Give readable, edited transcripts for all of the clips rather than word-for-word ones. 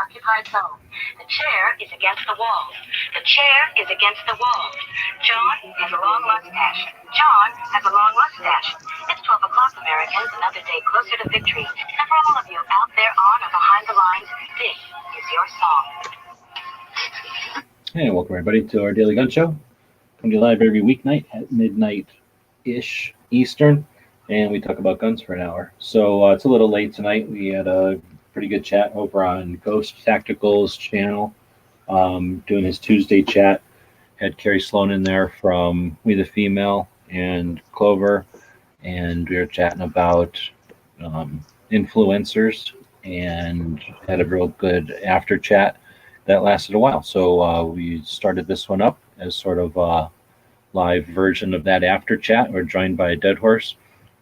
occupied zone. The chair is against the wall. The chair is against the wall. John has a long mustache. John has a long mustache. It's 12 o'clock, Americans, another day closer to victory. And for all of you out there on or behind the lines, this is your song. Hey, welcome everybody to our Daily Gun Show. Come to you live every weeknight at midnight-ish Eastern, and we talk about guns for an hour. So it's a little late tonight. We had a pretty good chat over on Ghost Tactical's channel, doing his Tuesday chat. Had Carrie Sloan in there from We the Female and Clover, and we were chatting about influencers and had a real good after chat that lasted a while. So we started this one up as sort of a live version of that after chat. We're joined by Dead Horse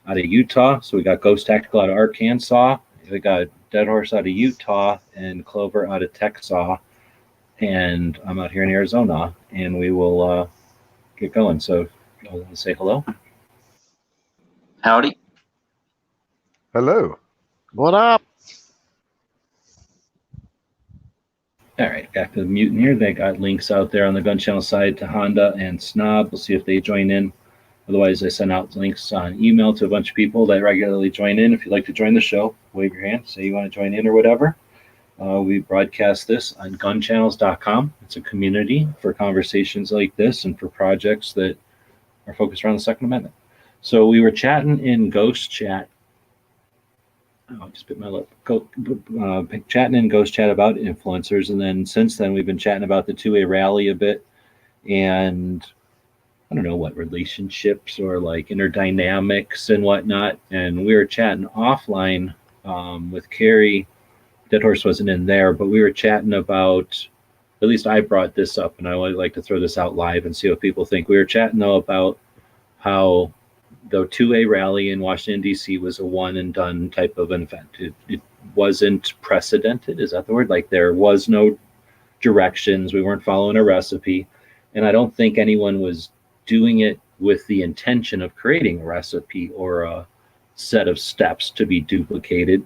out of Utah. So we got Ghost Tactical out of Arkansas. We got Dead Horse out of Utah and Clover out of Texas. And I'm out here in Arizona, and we will get going. So I'll say hello. Howdy. Hello. What up? All right, back to the mutant here. They got links out there on the Gun Channel side to Honda and Snob. We'll see if they join in. Otherwise, I send out links on email to a bunch of people that regularly join in. If you'd like to join the show, wave your hand, say you want to join in or whatever. We broadcast this on gunchannels.com. It's a community for conversations like this and for projects that are focused around the Second Amendment. So we were chatting in Ghost Chat. I just bit my lip. Chatting in Ghost Chat about influencers, and then since then we've been chatting about the 2A rally a bit, and I don't know what relationships or like inner dynamics and whatnot. And we were chatting offline with Carrie. Dead Horse wasn't in there, but we were chatting about. At least I brought this up, and I would like to throw this out live and see what people think. We were chatting though about how the 2A rally in Washington, D.C. was a one and done type of an event. It wasn't precedented. Is that the word? Like there was no directions. We weren't following a recipe. And I don't think anyone was doing it with the intention of creating a recipe or a set of steps to be duplicated,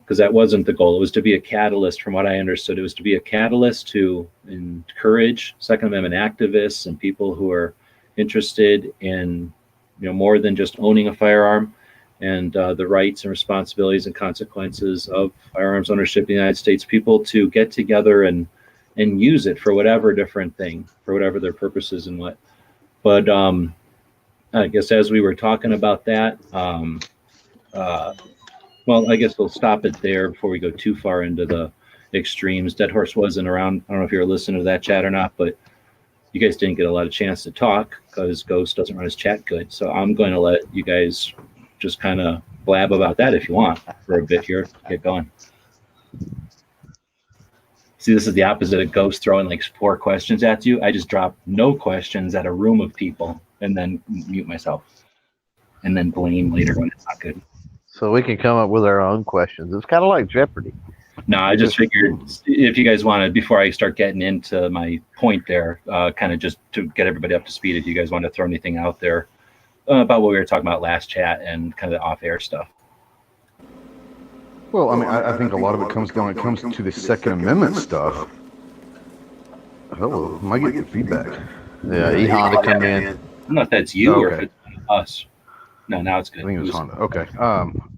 because that wasn't the goal. It was to be a catalyst, from what I understood. It was to be a catalyst to encourage Second Amendment activists and people who are interested in more than just owning a firearm and the rights and responsibilities and consequences of firearms ownership in the United States, people to get together and use it for whatever different thing, for whatever their purposes and what. But I guess as we were talking about that, well, I guess we'll stop it there before we go too far into the extremes. Dead Horse wasn't around. I don't know if you were listening to that chat or not, but you guys didn't get a lot of chance to talk because Ghost doesn't run his chat good. So I'm going to let you guys just kind of blab about that if you want for a bit here. Get going. See, this is the opposite of Ghost throwing like 4 questions at you. I just drop no questions at a room of people and then mute myself and then blame later when it's not good. So we can come up with our own questions. It's kind of like Jeopardy. No, I just figured if you guys wanted, before I start getting into my point there, kind of just to get everybody up to speed, if you guys want to throw anything out there about what we were talking about last chat and kind of the off-air stuff. Well, I mean, I think a lot of it comes down. It comes to the Second Amendment stuff. Hello, am I getting feedback? Yeah, E-Honda come in. I don't know if that's you or if it's us. No, now it's good. I think it was Honda. Okay.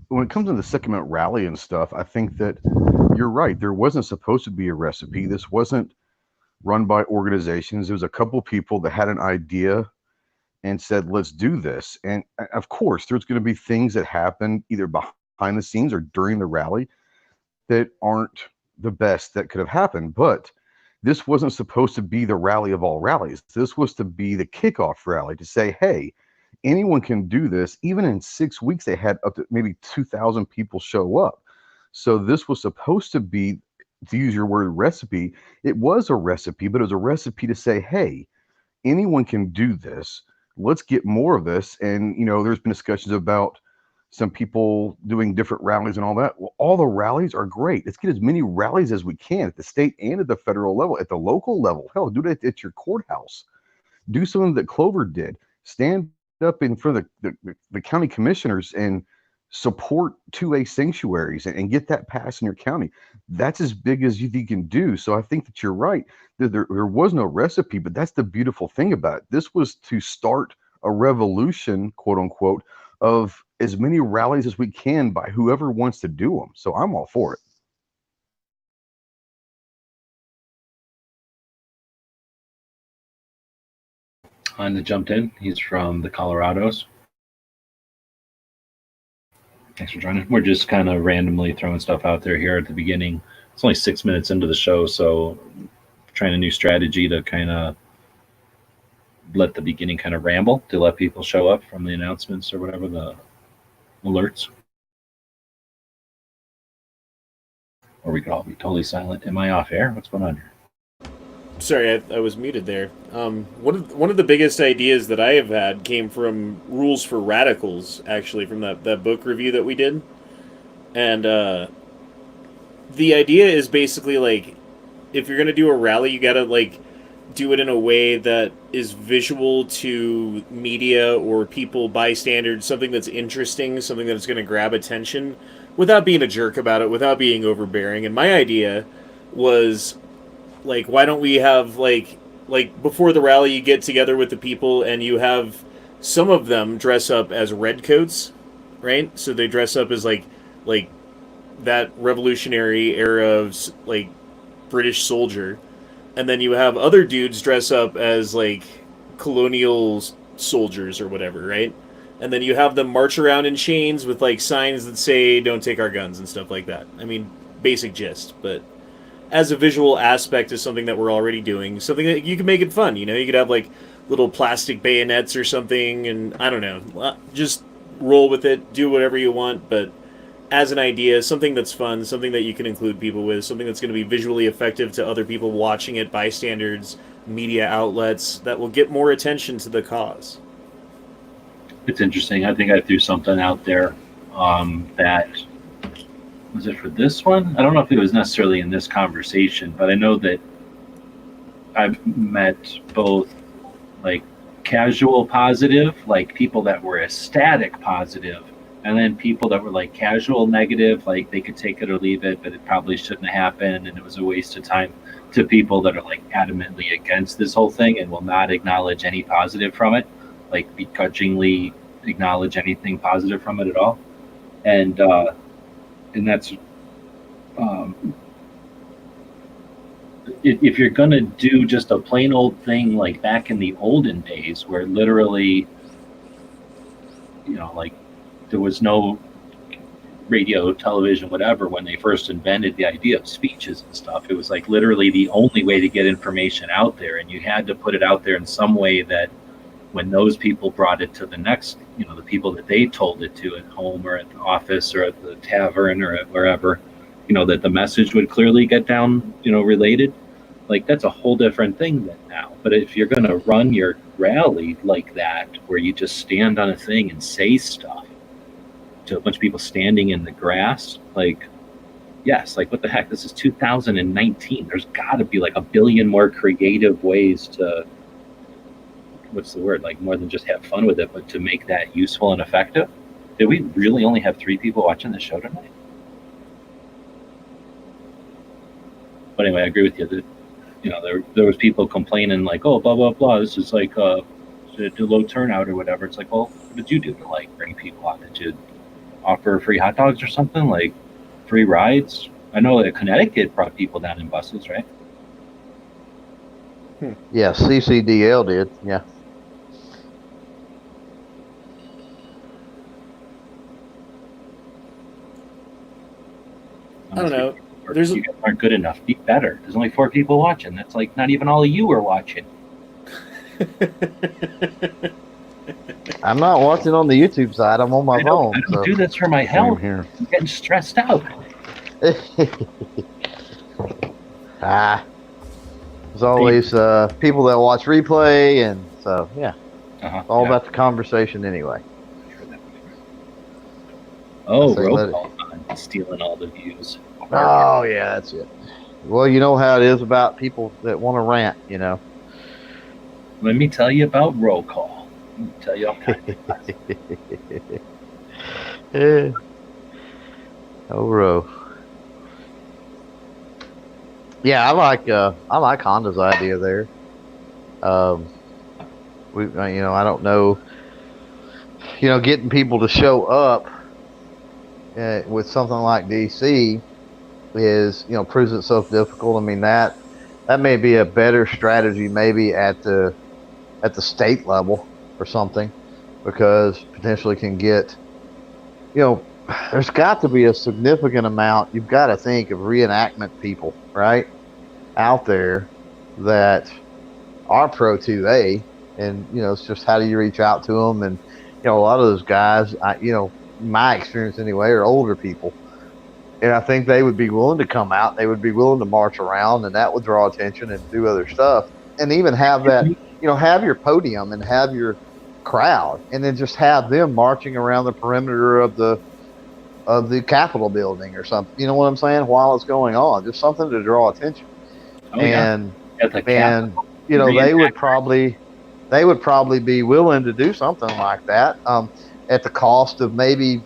When it comes to the Second Amendment rally and stuff, I think that you're right. There wasn't supposed to be a recipe. This wasn't run by organizations. There was a couple people that had an idea and said, let's do this. And of course, there's going to be things that happen either behind the scenes or during the rally that aren't the best that could have happened. But this wasn't supposed to be the rally of all rallies. This was to be the kickoff rally to say, hey, anyone can do this. Even in 6 weeks, they had up to maybe 2,000 people show up. So this was supposed to be, to use your word, recipe. It was a recipe, but it was a recipe to say, hey, anyone can do this. Let's get more of this. And, there's been discussions about some people doing different rallies and all that. Well, all the rallies are great. Let's get as many rallies as we can at the state and at the federal level, at the local level. Hell, do it at your courthouse. Do something that Clover did. Stand up in front of the county commissioners and support 2A sanctuaries and get that passed in your county. That's as big as you can do. So I think that you're right. There was no recipe, but that's the beautiful thing about it. This was to start a revolution, quote unquote, of as many rallies as we can by whoever wants to do them. So I'm all for it. Honda jumped in. He's from the Colorados. Thanks for joining. We're just kind of randomly throwing stuff out there here at the beginning. It's only 6 minutes into the show, so trying a new strategy to kind of let the beginning kind of ramble, to let people show up from the announcements or whatever, the alerts. Or we could all be totally silent. Am I off air? What's going on here? Sorry, I was muted there. One of the biggest ideas that I have had came from Rules for Radicals, actually, from that book review that we did. And the idea is basically like, if you're gonna do a rally, you gotta like do it in a way that is visual to media or people, bystanders, something that's interesting, something that's gonna grab attention, without being a jerk about it, without being overbearing. And my idea was, like, why don't we have like before the rally, you get together with the people and you have some of them dress up as redcoats, right? So they dress up as like that Revolutionary era of like British soldier, and then you have other dudes dress up as like colonial soldiers or whatever, right? And then you have them march around in chains with like signs that say "Don't take our guns" and stuff like that. I mean, basic gist, but as a visual aspect is something that we're already doing, something that you can make it fun. You know, you could have like little plastic bayonets or something, and I don't know, just roll with it, do whatever you want. But as an idea, something that's fun, something that you can include people with, something that's going to be visually effective to other people watching it, bystanders, media outlets, that will get more attention to the cause. It's interesting. I think I threw something out there that was it for this one? I don't know if it was necessarily in this conversation, but I know that I've met both like casual positive, like people that were ecstatic positive, and then people that were like casual negative, like they could take it or leave it, but it probably shouldn't have happened and it was a waste of time, to people that are like adamantly against this whole thing and will not acknowledge any positive from it, like begrudgingly acknowledge anything positive from it at all. And that's if you're gonna do just a plain old thing like back in the olden days, where literally, you know, like there was no radio, television, whatever, when they first invented the idea of speeches and stuff, it was like literally the only way to get information out there, and you had to put it out there in some way that when those people brought it to the next, you know, the people that they told it to at home or at the office or at the tavern or at wherever, you know, that the message would clearly get down, you know, related. Like that's a whole different thing than now. But if you're going to run your rally like that, where you just stand on a thing and say stuff to a bunch of people standing in the grass, like, yes, like what the heck, this is 2019. There's got to be like a billion more creative ways to, what's the word, like more than just have fun with it, but to make that useful and effective. Did we really only have 3 people watching the show tonight? But anyway, I agree with you that, you know, there was people complaining like, oh, blah, blah, blah, this is like a low turnout or whatever. It's like, well, what did you do to like bring people out? Did you offer free hot dogs or something, like free rides? I know that Connecticut brought people down in buses, right? Yeah, CCDL did. Yeah. I don't know. You guys aren't good enough. Be better. There's only 4 people watching. That's like not even all of you are watching. I'm not watching on the YouTube side. I'm on my phone. I don't do this for my health. Here. I'm getting stressed out. There's always people that watch replay, and so yeah, it's all about the conversation anyway. Oh, roll call on stealing all the views. Oh yeah, that's it. Well, you know how it is about people that want to rant, you know. Let me tell you about roll call. Let me tell you all kinds of Yeah. Oh, bro. Yeah, I like Honda's idea there. Um, I don't know, getting people to show up with something like DC is, proves itself difficult. I mean, that may be a better strategy, maybe at the state level or something, because potentially can get, there's got to be a significant amount. You've got to think of reenactment people, right, out there that are pro 2A, and it's just how do you reach out to them? And a lot of those guys, my experience anyway, are older people, and I think they would be willing to come out. They would be willing to march around, and that would draw attention and do other stuff, and even have that, have your podium and have your crowd, and then just have them marching around the perimeter of the Capitol building or something. You know what I'm saying? While it's going on, just something to draw attention. And they would probably be willing to do something like that, at the cost of maybe,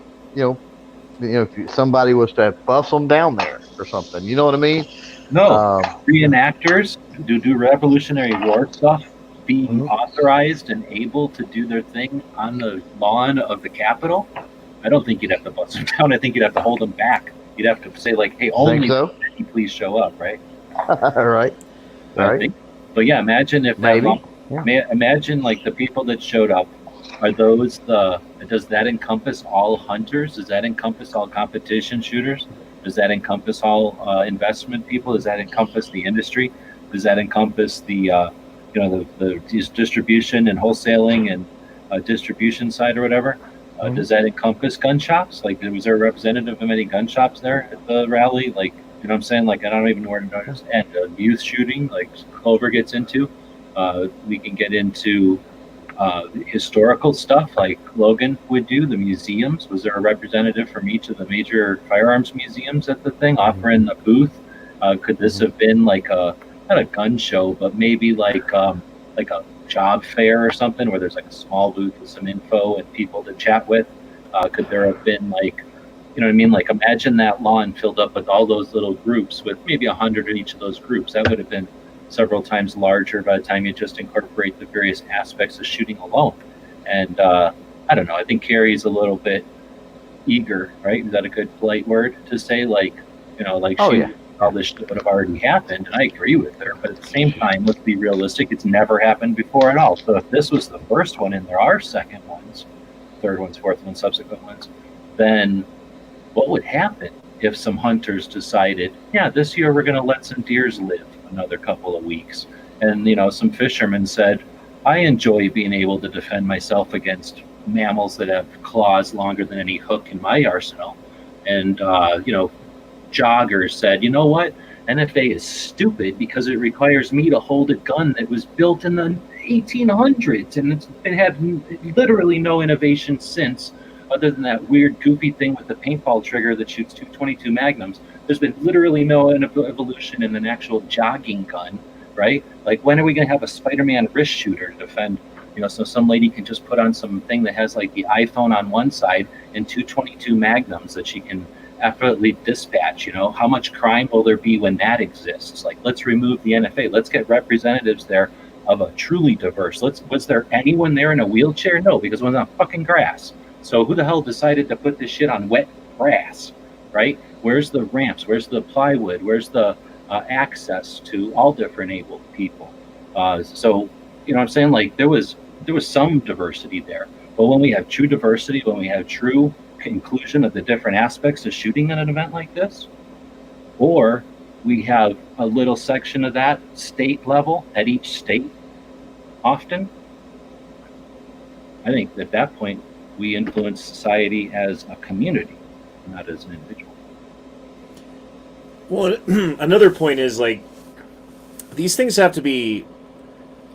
if somebody was to bus them down there or something. You know what I mean? No, reenactors do Revolutionary War stuff, being authorized and able to do their thing on the lawn of the Capitol. I don't think you'd have to bust them down. I think you'd have to hold them back. You'd have to say, like, hey, only please show up, right? Right. But yeah, imagine if imagine like the people that showed up, are those does that encompass all hunters? Does that encompass all competition shooters? Does that encompass all investment people? Does that encompass the industry? Does that encompass the the distribution and wholesaling and distribution side or whatever? Does that encompass gun shops? Like, was there a representative of any gun shops there at the rally? Like, you know what I'm saying? Like, I don't even know where to start. And youth shooting, like Clover gets into. We can get into historical stuff like Logan would do, the museums. Was there a representative from each of the major firearms museums at the thing offering the booth? Could this have been like not a gun show, but maybe like a job fair or something where there's like a small booth with some info and people to chat with? Could there have been like, you know what I mean? Like, imagine that lawn filled up with all those little groups with maybe 100 in each of those groups. That would have been several times larger by the time you just incorporate the various aspects of shooting alone. And I don't know, I think Carrie's a little bit eager, right? Is that a good polite word to say? Like, all this shit would have already happened, and I agree with her. But at the same time, let's be realistic, it's never happened before at all. So if this was the first one and there are second ones, third ones, fourth ones, subsequent ones, then what would happen if some hunters decided, yeah, this year we're going to let some deers live another couple of weeks? And, some fishermen said, I enjoy being able to defend myself against mammals that have claws longer than any hook in my arsenal. And, joggers said, you know what? NFA is stupid because it requires me to hold a gun that was built in the 1800s, and it's been had literally no innovation since, other than that weird goofy thing with the paintball trigger that shoots 222 magnums. There's been literally no evolution in an actual jogging gun, right? Like, when are we going to have a Spider-Man wrist shooter to defend, so some lady can just put on something that has like the iPhone on one side and 222 magnums that she can effortlessly dispatch? How much crime will there be when that exists? Like, let's remove the NFA. Let's get representatives there of a truly diverse. Was there anyone there in a wheelchair? No, because it was on fucking grass. So who the hell decided to put this shit on wet grass, right? Where's the ramps? Where's the plywood? Where's the access to all different able people? So, you know what I'm saying? Like, there was some diversity there. But when we have true diversity, when we have true inclusion of the different aspects of shooting at an event like this, or we have a little section of that state level at each state often, I think at that point we influence society as a community, not as an individual. Well, another point is, like, these things have to be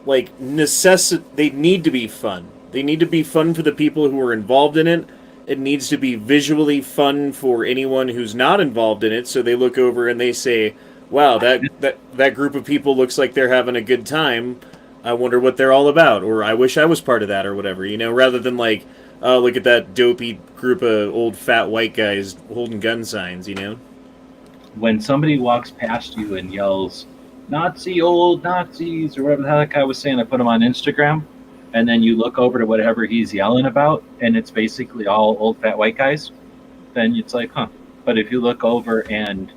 like they need to be fun. They need to be fun for the people who are involved in it. It needs to be visually fun for anyone who's not involved in it, so they look over and they say, wow, that group of people looks like they're having a good time. I wonder what they're all about, or I wish I was part of that, or whatever, rather than like oh, look at that dopey group of old fat white guys holding gun signs, you know? When somebody walks past you and yells, Nazi old Nazis, or whatever the hell that guy was saying, I put him on Instagram, and then you look over to whatever he's yelling about, and it's basically all old fat white guys, then it's like, huh. But if you look over and,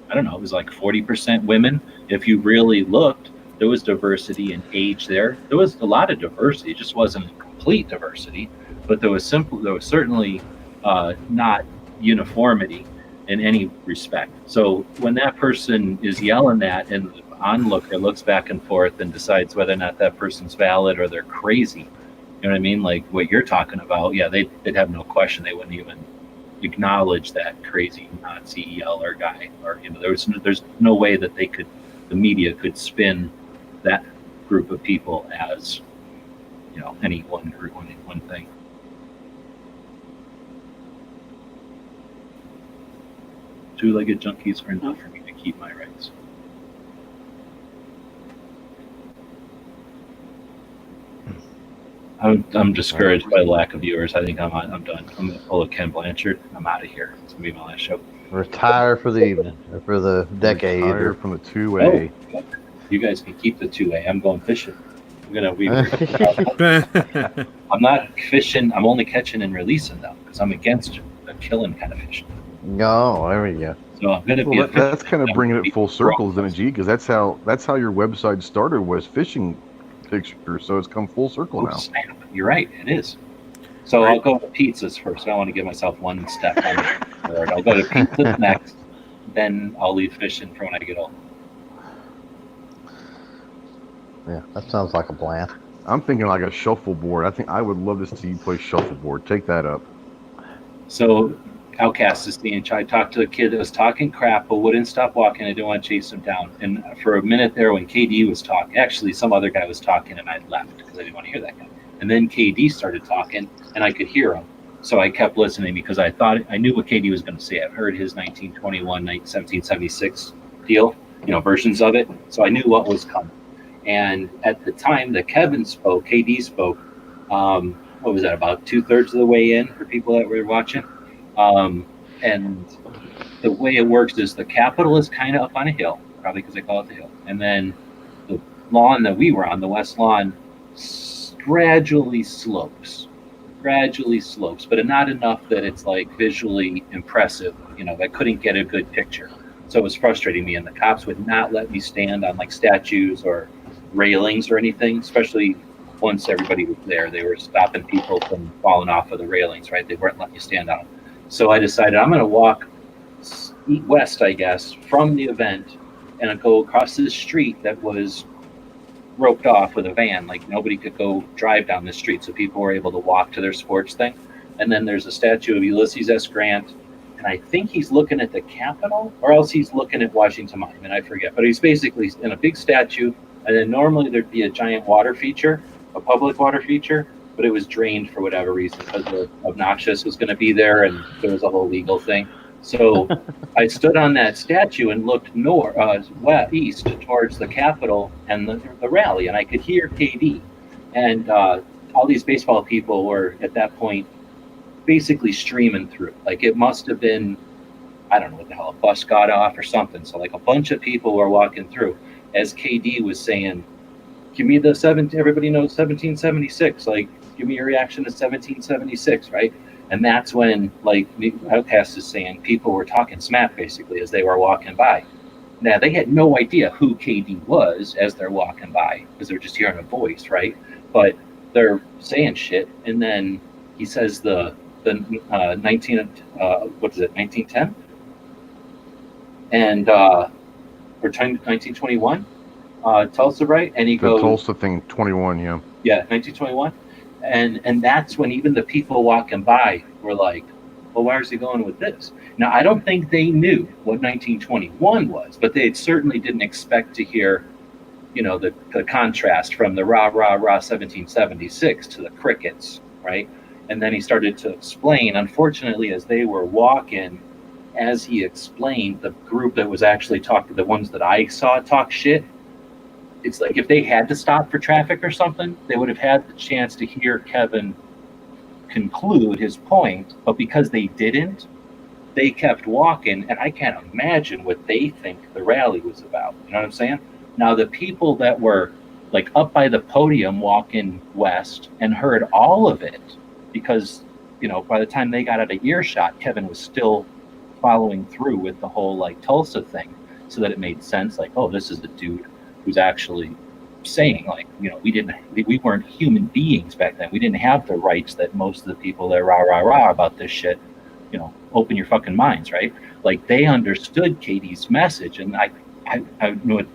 I don't know, it was like 40% women, if you really looked, there was diversity in age there. There was a lot of diversity. It just wasn't complete diversity, but there was certainly not uniformity in any respect. So when that person is yelling that and the onlooker looks back and forth and decides whether or not that person's valid or they're crazy, you know what I mean? Like what you're talking about, yeah, they'd have no question. They wouldn't even acknowledge that crazy Nazi yeller guy, or there's no way that the media could spin that group of people as any one group, one thing. Two-legged junkies are enough for me to keep my rights. I'm discouraged by the lack of viewers. I think I'm done. I'm gonna pull a Ken Blanchard. I'm out of here. It's gonna be my last show. Retire for the evening, or for the decade. Retire from the 2A. Oh, you guys can keep the 2A. I'm going fishing. I'm not fishing. I'm only catching and releasing them because I'm against the killing kind of fishing. No, there we go. So I'm gonna be. Well, that's kind of bringing it full circle, isn't it, G? Because that's how your website started, was fishing pictures. So it's come full circle now. Snap. You're right. It is. So I'll go to pizzas first. I want to give myself one step forward. I'll go to pizzas next. Then I'll leave fishing for when I get old. Yeah, that sounds like a plan. I'm thinking like a shuffleboard. I think I would love to see you play shuffleboard. Take that up. So Outcast is the inch. I talked to a kid that was talking crap but wouldn't stop walking. I didn't want to chase him down. And for a minute there when KD was talking, actually some other guy was talking and I left because I didn't want to hear that guy. And then KD started talking and I could hear him. So I kept listening because I thought I knew what KD was going to say. I've heard his 1921, 1776 deal, versions of it. So I knew what was coming. And at the time that Kevin spoke, KD spoke, what was that, about 2/3 of the way in for people that were watching? And the way it works is the Capitol is kind of up on a hill, probably because they call it the hill. And then the lawn that we were on, the west lawn, gradually slopes, but not enough that it's like visually impressive. I couldn't get a good picture. So it was frustrating me. And the cops would not let me stand on like statues or railings or anything, especially once everybody was there. They were stopping people from falling off of the railings, right? They weren't letting you stand on them. So I decided I'm going to walk west, I guess, from the event and I'd go across this street that was roped off with a van. Like nobody could go drive down this street, so people were able to walk to their sports thing. And then there's a statue of Ulysses S. Grant, and I think he's looking at the Capitol, or else he's looking at Washington Monument, I forget. But he's basically in a big statue, and then normally there'd be a giant water feature, a public water feature, but it was drained for whatever reason because the Obnoxious was going to be there, and there was a whole legal thing. So I stood on that statue and looked east towards the Capitol and the rally, and I could hear KD. And all these baseball people were, at that point, basically streaming through. Like it must have been, I don't know what the hell, a bus got off or something. So like a bunch of people were walking through as KD was saying, give me everybody knows 1776. Like, give me your reaction to 1776, right? And that's when, like, the Outcast is saying, people were talking smack, basically, as they were walking by. Now, they had no idea who KD was as they're walking by, because they're just hearing a voice, right? But they're saying shit, and then he says the 1910? And, or 1921? Tulsa, right? And he goes... The Tulsa thing, 21, yeah. Yeah, 1921. And that's when even the people walking by were like, well, where is he going with this? Now, I don't think they knew what 1921 was, but they certainly didn't expect to hear, the contrast from the rah, rah, rah 1776 to the crickets, right? And then he started to explain, unfortunately, as they were walking, as he explained, the group that was actually talking, the ones that I saw talk shit, it's like if they had to stop for traffic or something, they would have had the chance to hear Kevin conclude his point, but because they didn't, they kept walking, and I can't imagine what they think the rally was about. You know what I'm saying? Now, the people that were like up by the podium walking west and heard all of it, because, you know, by the time they got out of earshot, Kevin was still following through with the whole like Tulsa thing, so that it made sense. Like, oh, this is the dude who's actually saying, like, you know, we weren't human beings back then. We didn't have the rights that most of the people that rah about this shit. You know, open your fucking minds, right? Like, they understood Katie's message, and I knew it.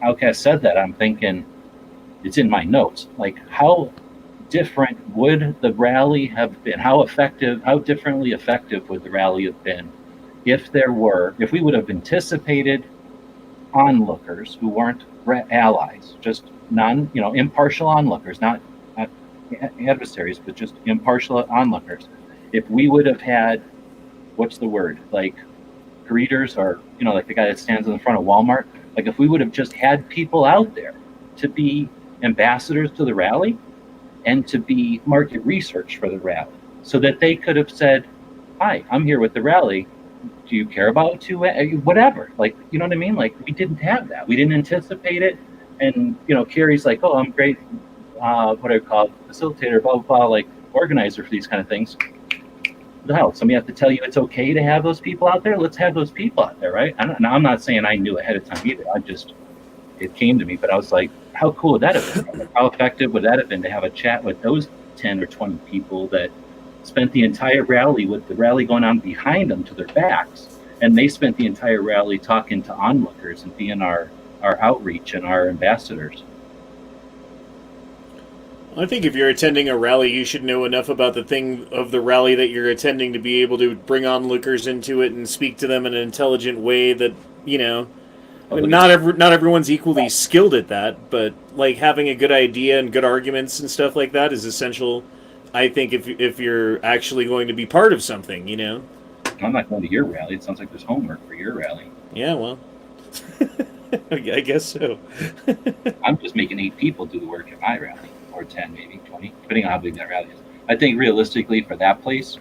Outcast said that. I'm thinking, it's in my notes. Like, how different would the rally have been? How differently effective would the rally have been if we would have anticipated onlookers who weren't allies, just impartial onlookers, not adversaries, but just impartial onlookers. If we would have had, what's the word, like greeters, or, you know, like the guy that stands in the front of Walmart, like if we would have just had people out there to be ambassadors to the rally and to be market research for the rally, so that they could have said, hi, I'm here with the rally. Do you care about whatever? Like, you know what I mean? Like, we didn't have that. We didn't anticipate it. And, you know, Carrie's like, oh, I'm great, what do I call it, facilitator, blah, blah, blah, like organizer for these kind of things. What the hell? Somebody have to tell you it's okay to have those people out there? Let's have those people out there, right? I'm not saying I knew ahead of time either. It came to me, but I was like, how cool would that have been? How effective would that have been to have a chat with those 10 or 20 people that spent the entire rally with the rally going on behind them to their backs, and they spent the entire rally talking to onlookers and being our outreach and our ambassadors. I think if you're attending a rally, you should know enough about the thing of the rally that you're attending to be able to bring onlookers into it and speak to them in an intelligent way that, you know, I mean, not everyone's equally skilled at that, but like having a good idea and good arguments and stuff like that is essential, I think, if you're actually going to be part of something, you know. I'm not going to your rally. It sounds like there's homework for your rally. Yeah, well, I guess so. I'm just making 8 people do the work at my rally, or 10, maybe 20, depending on how big that rally is. I think realistically for that place,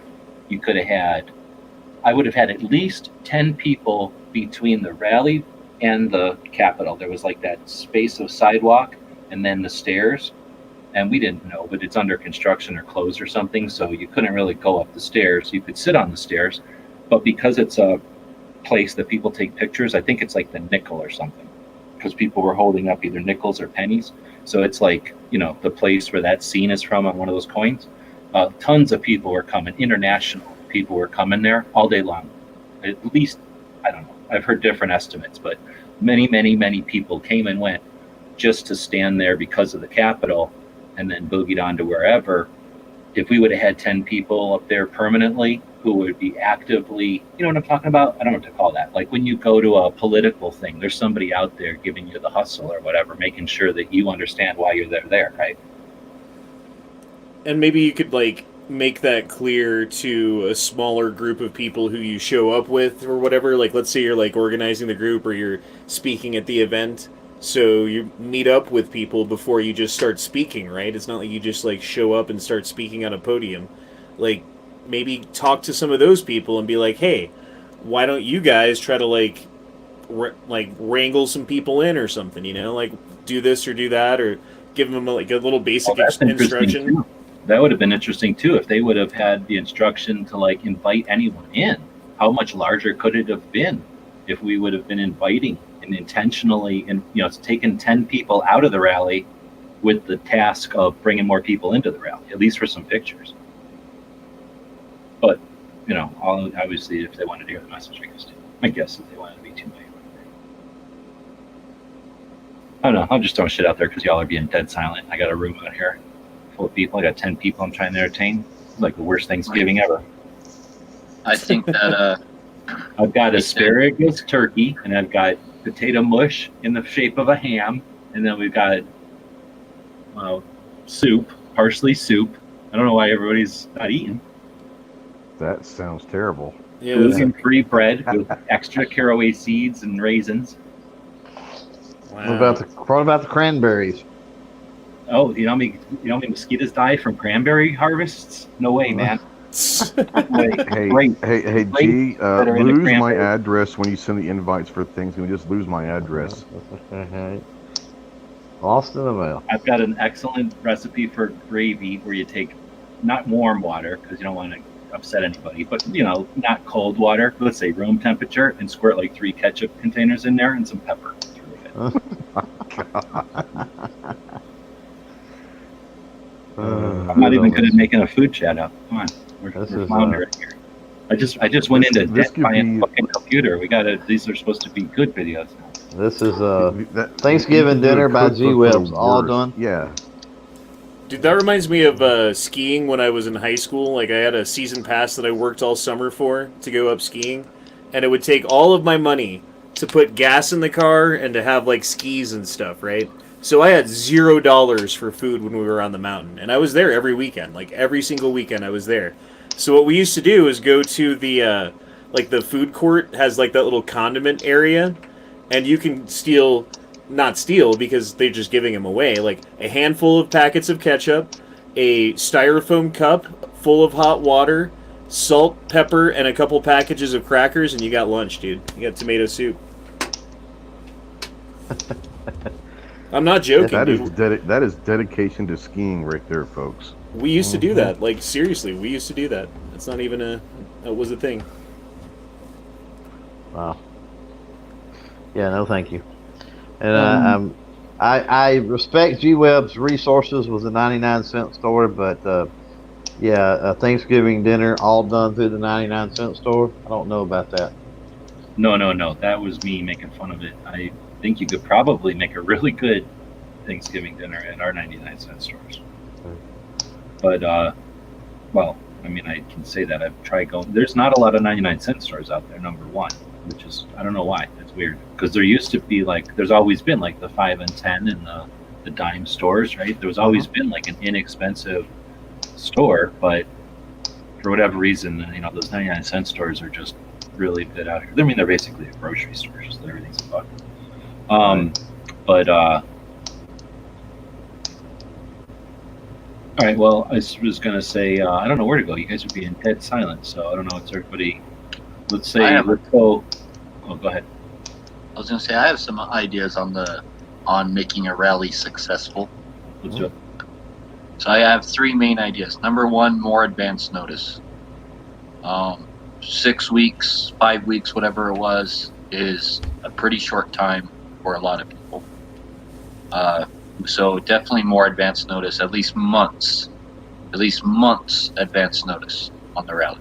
I would have had at least 10 people between the rally and the Capitol. There was like that space of sidewalk and then the stairs. And we didn't know, but it's under construction or closed or something, so you couldn't really go up the stairs. You could sit on the stairs, but because it's a place that people take pictures, I think it's like the nickel or something, because people were holding up either nickels or pennies. So it's like, you know, the place where that scene is from on one of those coins. Tons of people were coming, international people were coming there all day long. At least, I don't know, I've heard different estimates, but many, many, many people came and went just to stand there because of the Capitol, and then boogied on to wherever. If we would have had 10 people up there permanently who would be actively, you know what I'm talking about? I don't know what to call that. Like when you go to a political thing, there's somebody out there giving you the hustle or whatever, making sure that you understand why you're there, right? And maybe you could like make that clear to a smaller group of people who you show up with or whatever. Like, let's say you're like organizing the group or you're speaking at the event. So you meet up with people before you just start speaking, right? It's not like you just like show up and start speaking on a podium. Like, maybe talk to some of those people and be like, hey, why don't you guys try to like wrangle some people in or something, you know? Like, do this or do that, or give them like a little basic instruction. That would have been interesting too if they would have had the instruction to like invite anyone in. How much larger could it have been if we would have been inviting and intentionally, and you know, it's taken 10 people out of the rally with the task of bringing more people into the rally, at least for some pictures. But, you know, obviously if they wanted to hear the message, I guess if they wanted to be too late. I don't know, I'm just throwing shit out there because y'all are being dead silent. I got a room out here full of people. I got 10 people I'm trying to entertain. It's like the worst Thanksgiving ever. I think that I've got asparagus turkey, and I've got potato mush in the shape of a ham, and then we've got soup, parsley soup. I don't know why everybody's not eating. That sounds terrible. Yeah, Gluten-free bread with extra caraway seeds and raisins. wow. What about the cranberries? Oh, you know how many mosquitoes die from cranberry harvests? No way, man. Wait, Hey, great. hey, Great G, that are in the lose my cranberry. address when you send the invites for things. Can we just lose my address? Lost in the mail. I've got an excellent recipe for gravy where you take not warm water because you don't want to upset anybody, but not cold water. Let's say room temperature, and squirt like 3 ketchup containers in there and some pepper. It's really good. I'm not even good at making a food chat up. Come on, we're floundering here. I just went into this debt could buying be- a fucking computer. These are supposed to be good videos now. This is That- Thanksgiving you do a dinner by cookbook G for Webs. the All worst. done. Yeah. Dude, that reminds me of skiing when I was in high school. Like, I had a season pass that I worked all summer for to go up skiing, and it would take all of my money to put gas in the car and to have, like, skis and stuff, right? So I had $0 for food when we were on the mountain, and I was there every weekend. Like, every single weekend I was there. So what we used to do is go to the, like, the food court has, like, that little condiment area, and you can not steal because they're just giving them away, like a handful of packets of ketchup, a styrofoam cup full of hot water, salt, pepper, and a couple packages of crackers, and you got lunch, dude. You got tomato soup. I'm not joking, That is dude. that is dedication to skiing right there, folks. We used to do that. Like, seriously, we used to do that. It's not even it was a thing. Wow. Yeah, no, thank you. And I respect G Web's resources with the 99-cent store, but Thanksgiving dinner all done through the 99-cent store. I don't know about that. No. That was me making fun of it. I think you could probably make a really good Thanksgiving dinner at our 99-cent stores. But, well, I mean, I can say that I've tried going. There's not a lot of 99-cent stores out there, number one, which is, I don't know why. It's weird. Because there used to be, like, there's always been, like, the 5 and 10 and the dime stores, right? There's always been, like, an inexpensive store, but for whatever reason, those 99-cent stores are just really a bit out here. I mean, they're basically a grocery store, just that everything's a buck. But all right, well, I was going to say, I don't know where to go. You guys are being dead silent, so I don't know. It's everybody. Let's go. Oh, go ahead. I was gonna say I have some ideas on making a rally successful. Let's do it. So I have 3 main ideas. Number 1, more advance notice. 6 weeks, 5 weeks, whatever it was, is a pretty short time for a lot of people. So definitely more advance notice, at least months advance notice on the rally.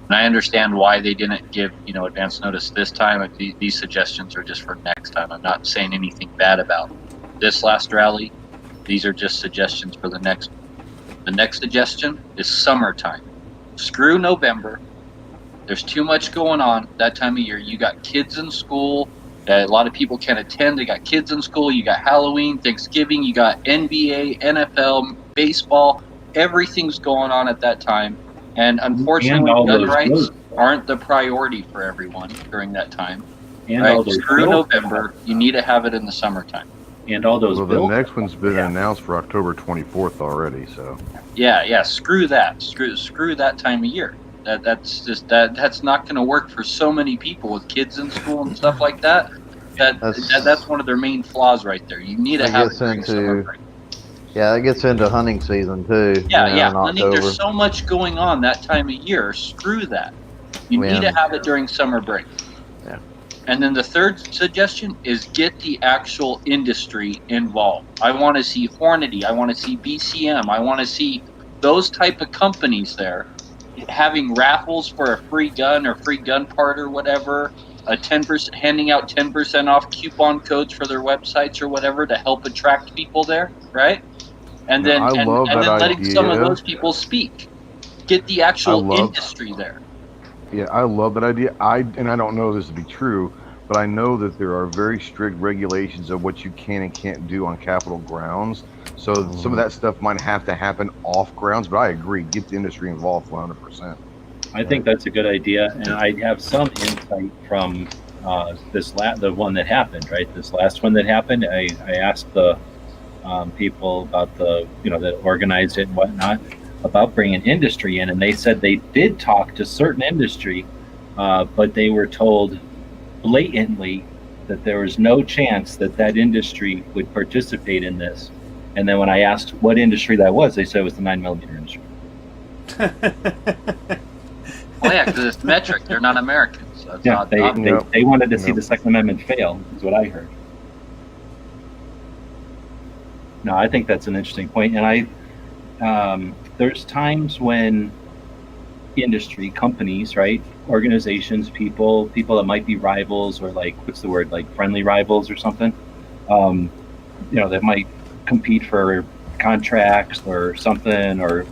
And I understand why they didn't give, advance notice this time. These suggestions are just for next time. I'm not saying anything bad about this last rally. These are just suggestions for the next. The next suggestion is summertime. Screw November. There's too much going on that time of year. You got kids in school. A lot of people can't attend. They got kids in school. You got Halloween, Thanksgiving. You got NBA, NFL, baseball. Everything's going on at that time. And unfortunately, gun rights aren't the priority for everyone during that time. And right? all those Screw bills. November. You need to have it in the summertime. And all those Well, the bills. next one's been announced for October 24th already, so. Yeah. Screw that. Screw that time of year. That's not going to work for so many people with kids in school and stuff like that. That's one of their main flaws right there. You need to have it during summer break. Yeah, that gets into hunting season too. Yeah. In I think October. there's so much going on that time of year. Screw that. You need to have it during summer break. Yeah. And then the third suggestion is get the actual industry involved. I want to see Hornady. I want to see BCM. I want to see those type of companies there having raffles for a free gun or free gun part or whatever. 10% handing out 10% off coupon codes for their websites or whatever to help attract people there, right? And then letting some of those people speak. Get the actual industry there. Yeah, I love that idea. I don't know this to be true, but I know that there are very strict regulations of what you can and can't do on Capitol grounds. So some of that stuff might have to happen off grounds, but I agree, get the industry involved 100%. I think that's a good idea, and I have some insight from the one that happened, right? This last one that happened, I asked the people about that organized it and whatnot, about bringing industry in, and they said they did talk to certain industry, but they were told blatantly that there was no chance that industry would participate in this. And then when I asked what industry that was, they said it was the 9mm industry. Well, yeah, because it's metric. They're not Americans. So it's Yeah, not they wanted to see Yep. the Second Amendment fail, is what I heard. No, I think that's an interesting point, and there's times when industry, companies, right, organizations, people that might be rivals, or like, what's the word, like friendly rivals or something, that might compete for contracts or something, or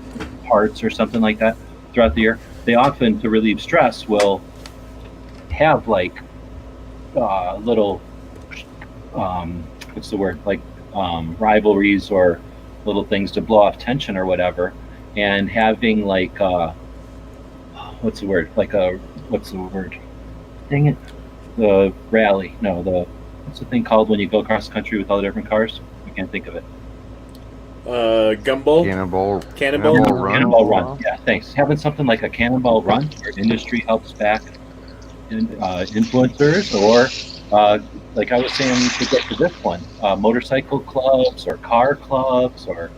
parts or something like that throughout the year. They often, to relieve stress, will have like little what's the word, like rivalries or little things to blow off tension or whatever, and having like what's the word, dang it, the rally, no, what's the thing called when you go across the country with all the different cars? I can't think of it. Gumball? Cannonball Cannonball? Cannonball Run. Yeah, thanks. Having something like a Cannonball Run where industry helps back influencers, or like I was saying to get to this one, motorcycle clubs or car clubs or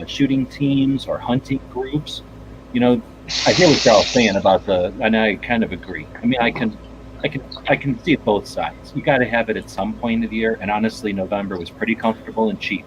shooting teams or hunting groups. I hear what Charles saying about and I kind of agree. I mean, I can see both sides. You got to have it at some point of the year, and honestly, November was pretty comfortable and cheap.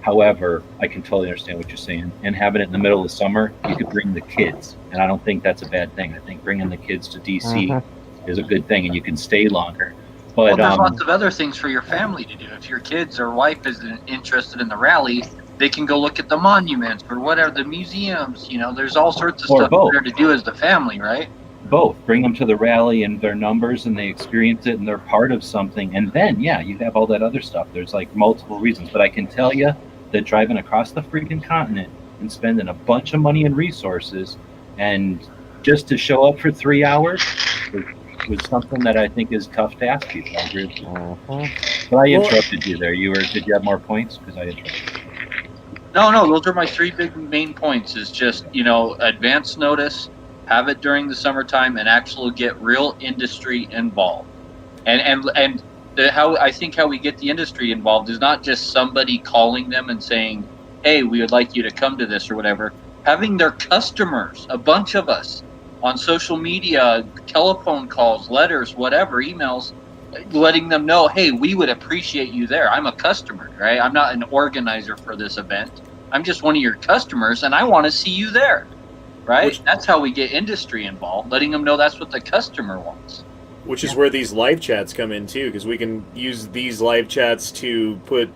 However, I can totally understand what you're saying. And having it in the middle of summer, you could bring the kids, and I don't think that's a bad thing. I think bringing the kids to DC is a good thing, and you can stay longer. But Well, there's lots of other things for your family to do. If your kids or wife isn't interested in the rally, they can go look at the monuments or whatever, the museums. There's all sorts of Or stuff both. there to do as the family, right? both, bring them to the rally and their numbers, and they experience it and they're part of something. And then, yeah, you have all that other stuff. There's like multiple reasons, but I can tell you that driving across the freaking continent and spending a bunch of money and resources and just to show up for 3 hours was something that I think is tough to ask people. I agree with you. But I interrupted you there. Did you have more points? Because I interrupted you. No, those are my three big main points. Is just advance notice, have it during the summertime, and actually get real industry involved. And how I think how we get the industry involved is not just somebody calling them and saying, "Hey, we would like you to come to this" or whatever. Having their customers, a bunch of us, on social media, telephone calls, letters, whatever, emails, letting them know, hey, we would appreciate you there. I'm a customer, right? I'm not an organizer for this event. I'm just one of your customers, and I want to see you there, right? That's how we get industry involved, letting them know that's what the customer wants. Which is where these live chats come in, too, because we can use these live chats to put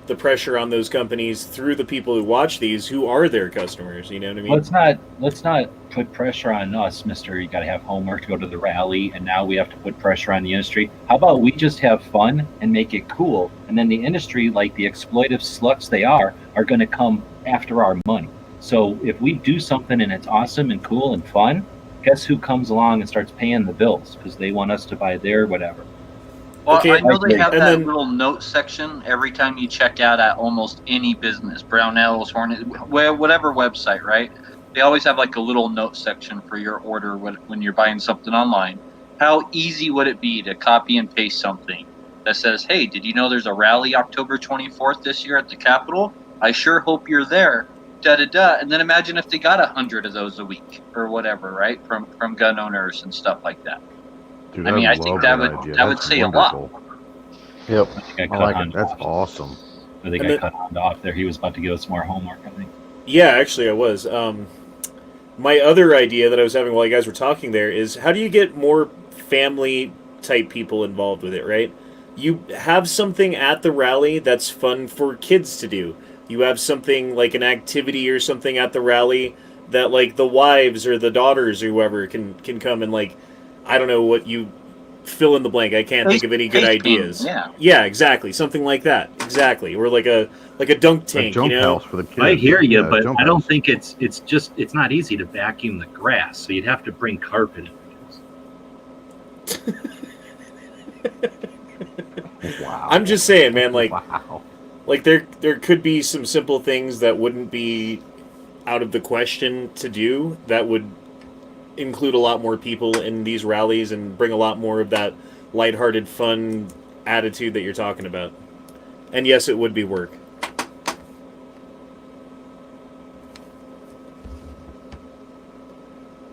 the pressure on those companies through the people who watch these, who are their customers. You know what I mean? Let's not put pressure on us, Mister. You got to have homework to go to the rally, and now we have to put pressure on the industry. How about we just have fun and make it cool, and then the industry, like the exploitive sluts they are going to come after our money. So if we do something and it's awesome and cool and fun, guess who comes along and starts paying the bills because they want us to buy their whatever. Well, Okay, I know they have and that then- little note section every time you check out at almost any business, Brownells, Hornet, whatever website, right? They always have like a little note section for your order when you're buying something online. How easy would it be to copy and paste something that says, hey, did you know there's a rally October 24th this year at the Capitol? I sure hope you're there. Da-da-da. And then imagine if they got 100 of those a week or whatever, right? From gun owners and stuff like that. Dude, I mean, I love think that would- idea. that would That's say a lot. wonderful. Yep. I I like it. That's awesome. I think And I cut Honda off there. He was about to give us more homework, I think. Yeah, actually, I was. My other idea that I was having while you guys were talking there is, how do you get more family-type people involved with it, right? You have something at the rally that's fun for kids to do. You have something like an activity or something at the rally that, like, the wives or the daughters or whoever can come and, like, I don't know what you fill in the blank. I can't think of any good Face painting, ideas. yeah. Yeah, exactly. Something like that. Exactly. Or like a dunk A tank, jump you know? house for the kids. I hear you, Yeah, but jump I don't house. think it's not easy to vacuum the grass. So you'd have to bring carpet. Wow. I'm just saying, man, like, Wow. Like there could be some simple things that wouldn't be out of the question to do that would include a lot more people in these rallies and bring a lot more of that lighthearted, fun attitude that you're talking about. And yes, it would be work.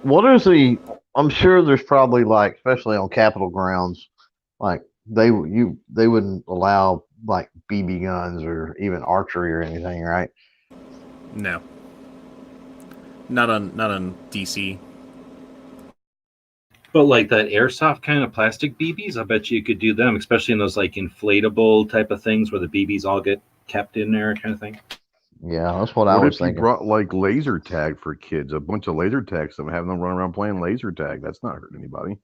What is the? I'm sure there's probably like, especially on Capitol grounds, like they wouldn't allow like BB guns or even archery or anything, right? No. Not on DC. But like that airsoft kind of plastic BBs, I bet you could do them, especially in those like inflatable type of things where the BBs all get kept in there, kind of thing. Yeah, that's what I What was if you thinking. brought like laser tag for kids, a bunch of laser tags, and having them run around playing laser tag? That's not hurting anybody.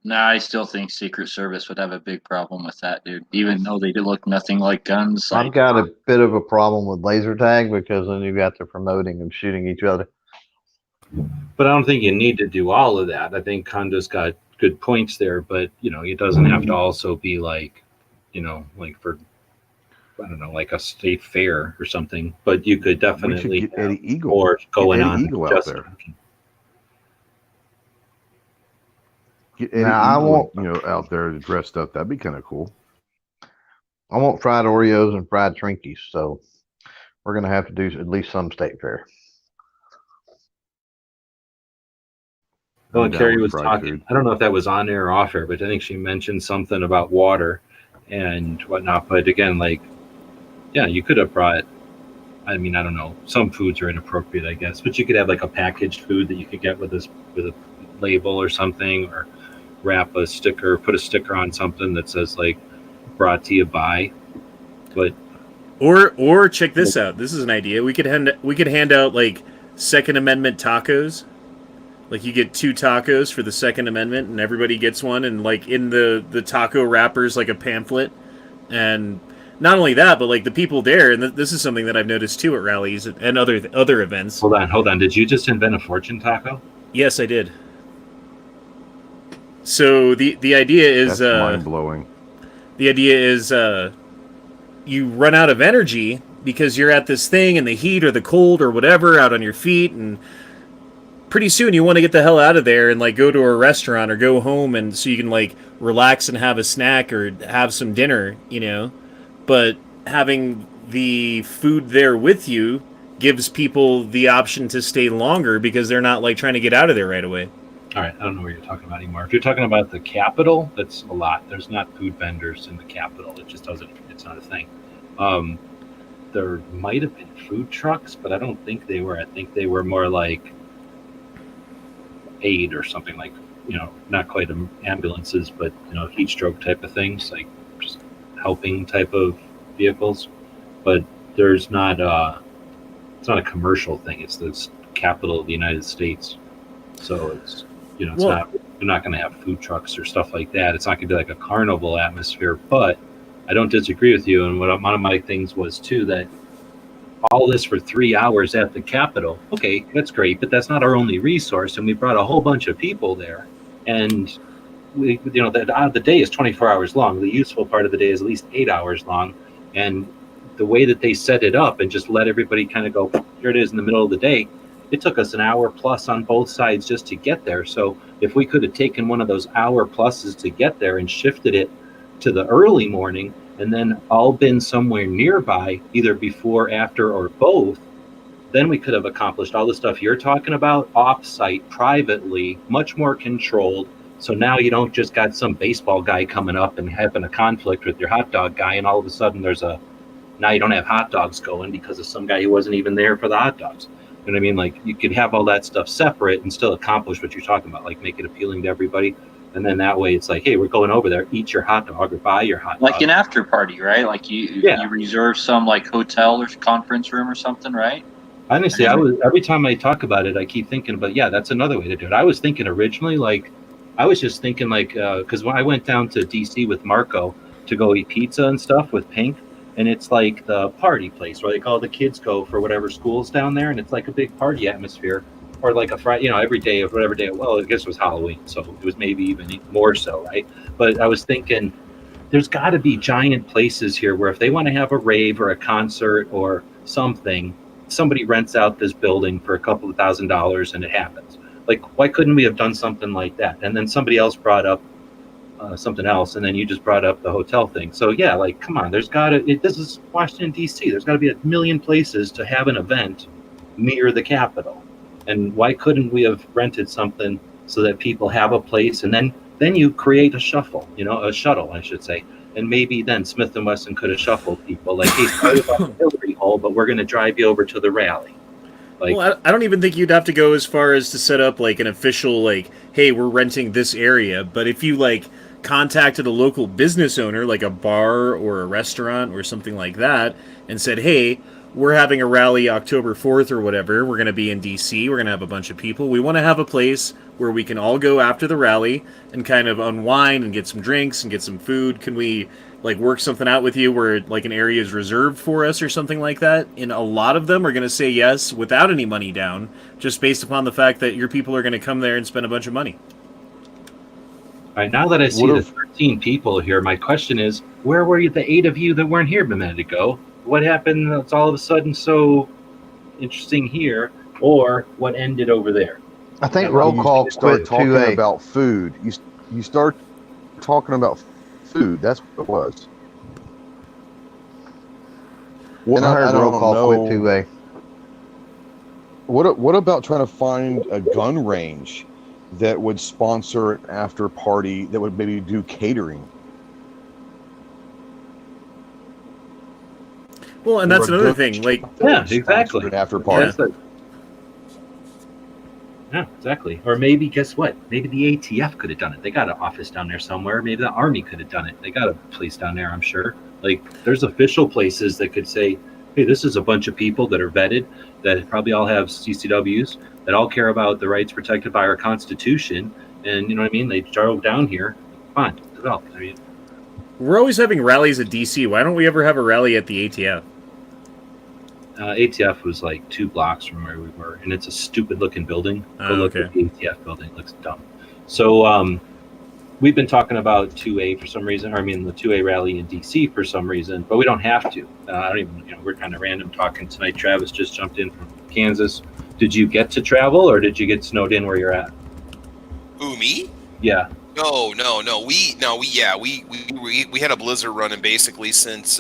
Nah, I still think Secret Service would have a big problem with that, dude. Even though they look nothing like guns. I've Like, got a bit of a problem with laser tag because then you got the promoting and shooting each other. But I don't think you need to do all of that. I think Condo's got good points there, but it doesn't have to also be like, like for, I don't know, like a state fair or something. But you could We should definitely get have Eddie Eagle. more going Eddie on. Eagle out just- there. Get Eddie Now, I Eagle, won't- out there dressed up. That'd be kind of cool. I want fried Oreos and fried Twinkies, so we're gonna have to do at least some state fair. Well, I'm down Carrie with was fried talking. food. I don't know if that was on air or off air, but I think she mentioned something about water and whatnot. But again, like, yeah, you could have brought. I mean, I don't know. Some foods are inappropriate, I guess, but you could have like a packaged food that you could get with a label or something, or wrap a sticker, put a sticker on something that says like "brought to you by." But Or check this out. This is an idea. We could hand out like Second Amendment tacos. Like you get 2 tacos for the Second Amendment, and everybody gets one. And like in the taco wrappers, like a pamphlet. And not only that, but like the people there, and this is something that I've noticed too at rallies and other events. hold on. Did you just invent a fortune taco? Yes, I did. So the idea is That's mind blowing. the idea is you run out of energy because you're at this thing in the heat or the cold or whatever out on your feet, and pretty soon you want to get the hell out of there and like go to a restaurant or go home, and so you can like relax and have a snack or have some dinner, but having the food there with you gives people the option to stay longer because they're not like trying to get out of there right away. All right, I don't know what you're talking about anymore. If you're talking about the Capitol, that's a lot. There's not food vendors in the Capitol. It just doesn't. It's not a thing. There might have been food trucks, but I don't think they were. I think they were more like aid or something, like not quite ambulances, but heat stroke type of things, like just helping type of vehicles. But there's not. It's not a commercial thing. It's the capital of the United States, so it's. It's Well- not. You're not going to have food trucks or stuff like that. It's not going to be like a carnival atmosphere. But I don't disagree with you. And one of my things was too that all this for 3 hours at the Capitol. Okay, that's great, but that's not our only resource. And we brought a whole bunch of people there, and the day is 24 hours long. The useful part of the day is at least 8 hours long, and the way that they set it up and just let everybody kind of go, here it is in the middle of the day. It took us an hour plus on both sides just to get there. So if we could have taken one of those hour pluses to get there and shifted it to the early morning and then all been somewhere nearby, either before, after, or both, then we could have accomplished all the stuff you're talking about off-site, privately, much more controlled. So now you don't just got some baseball guy coming up and having a conflict with your hot dog guy, and all of a sudden now you don't have hot dogs going because of some guy who wasn't even there for the hot dogs. You know what I mean? Like you could have all that stuff separate and still accomplish what you're talking about, like make it appealing to everybody. And then that way it's like, hey, we're going over there, eat your hot dog or buy your hot dog. like an after party, right? Like you reserve some like hotel or conference room or something, right? Honestly, every time I talk about it, I keep thinking, but yeah, that's another way to do it. I was thinking originally, because when I went down to DC with Marco to go eat pizza and stuff with Pink, and it's like the party place where like all the kids go for whatever school's down there, and it's like a big party atmosphere, or like a Friday, every day of whatever day. Well, I guess it was Halloween, so it was maybe even more so, right? But I was thinking, there's got to be giant places here where if they want to have a rave or a concert or something, somebody rents out this building for a couple of $1,000s and it happens. Like, why couldn't we have done something like that? And then somebody else brought up something else, and then you just brought up the hotel thing. So yeah, like, come on, there's got to. This is Washington D.C. There's got to be a million places to have an event near the Capitol. And why couldn't we have rented something so that people have a place, and then you create a shuttle, I should say, and maybe then Smith and Wesson could have shuffled people like, hey, sorry about the Hillary hole, but we're going to drive you over to the rally. Like, well, I don't even think you'd have to go as far as to set up like an official, like, hey, we're renting this area. But if you like contacted a local business owner, like a bar or a restaurant or something like that, and said, hey, we're having a rally October 4th or whatever. We're going to be in D.C. We're going to have a bunch of people. We want to have a place where we can all go after the rally and kind of unwind and get some drinks and get some food. Can we like work something out with you where like an area is reserved for us or something like that? And a lot of them are going to say yes without any money down, just based upon the fact that your people are going to come there and spend a bunch of money. All right, now that I see the 13 people here, my question is, where were the 8 of you that weren't here a minute ago? What happened that's all of a sudden so interesting here, or what ended over there? I think roll call Start quit talking 2A. about food. You start talking about food. That's what it was. Well, I heard roll don't call know. quit 2A. What about trying to find a gun range that would sponsor an after party that would maybe do catering? Well, and that's another thing. Like, Yeah, exactly. An after party. Yeah, exactly. Or maybe, guess what? Maybe the ATF could have done it. They got an office down there somewhere. Maybe the Army could have done it. They got a place down there, I'm sure. Like, there's official places that could say, hey, this is a bunch of people that are vetted, that probably all have CCWs, that all care about the rights protected by our Constitution. And, you know what I mean? They drove down here. Come on, develop. I mean, we're always having rallies at D.C. Why don't we ever have a rally at the ATF? ATF was like 2 blocks from where we were, and it's a stupid looking building. Go look at the ATF building; it looks dumb. So we've been talking about 2A for some reason, or I mean the 2A rally in DC for some reason, but we don't have to. I don't even, we're kind of random talking tonight. Travis just jumped in from Kansas. Did you get to travel, or did you get snowed in where you're at? Who, me? Yeah. No. We had a blizzard running basically since.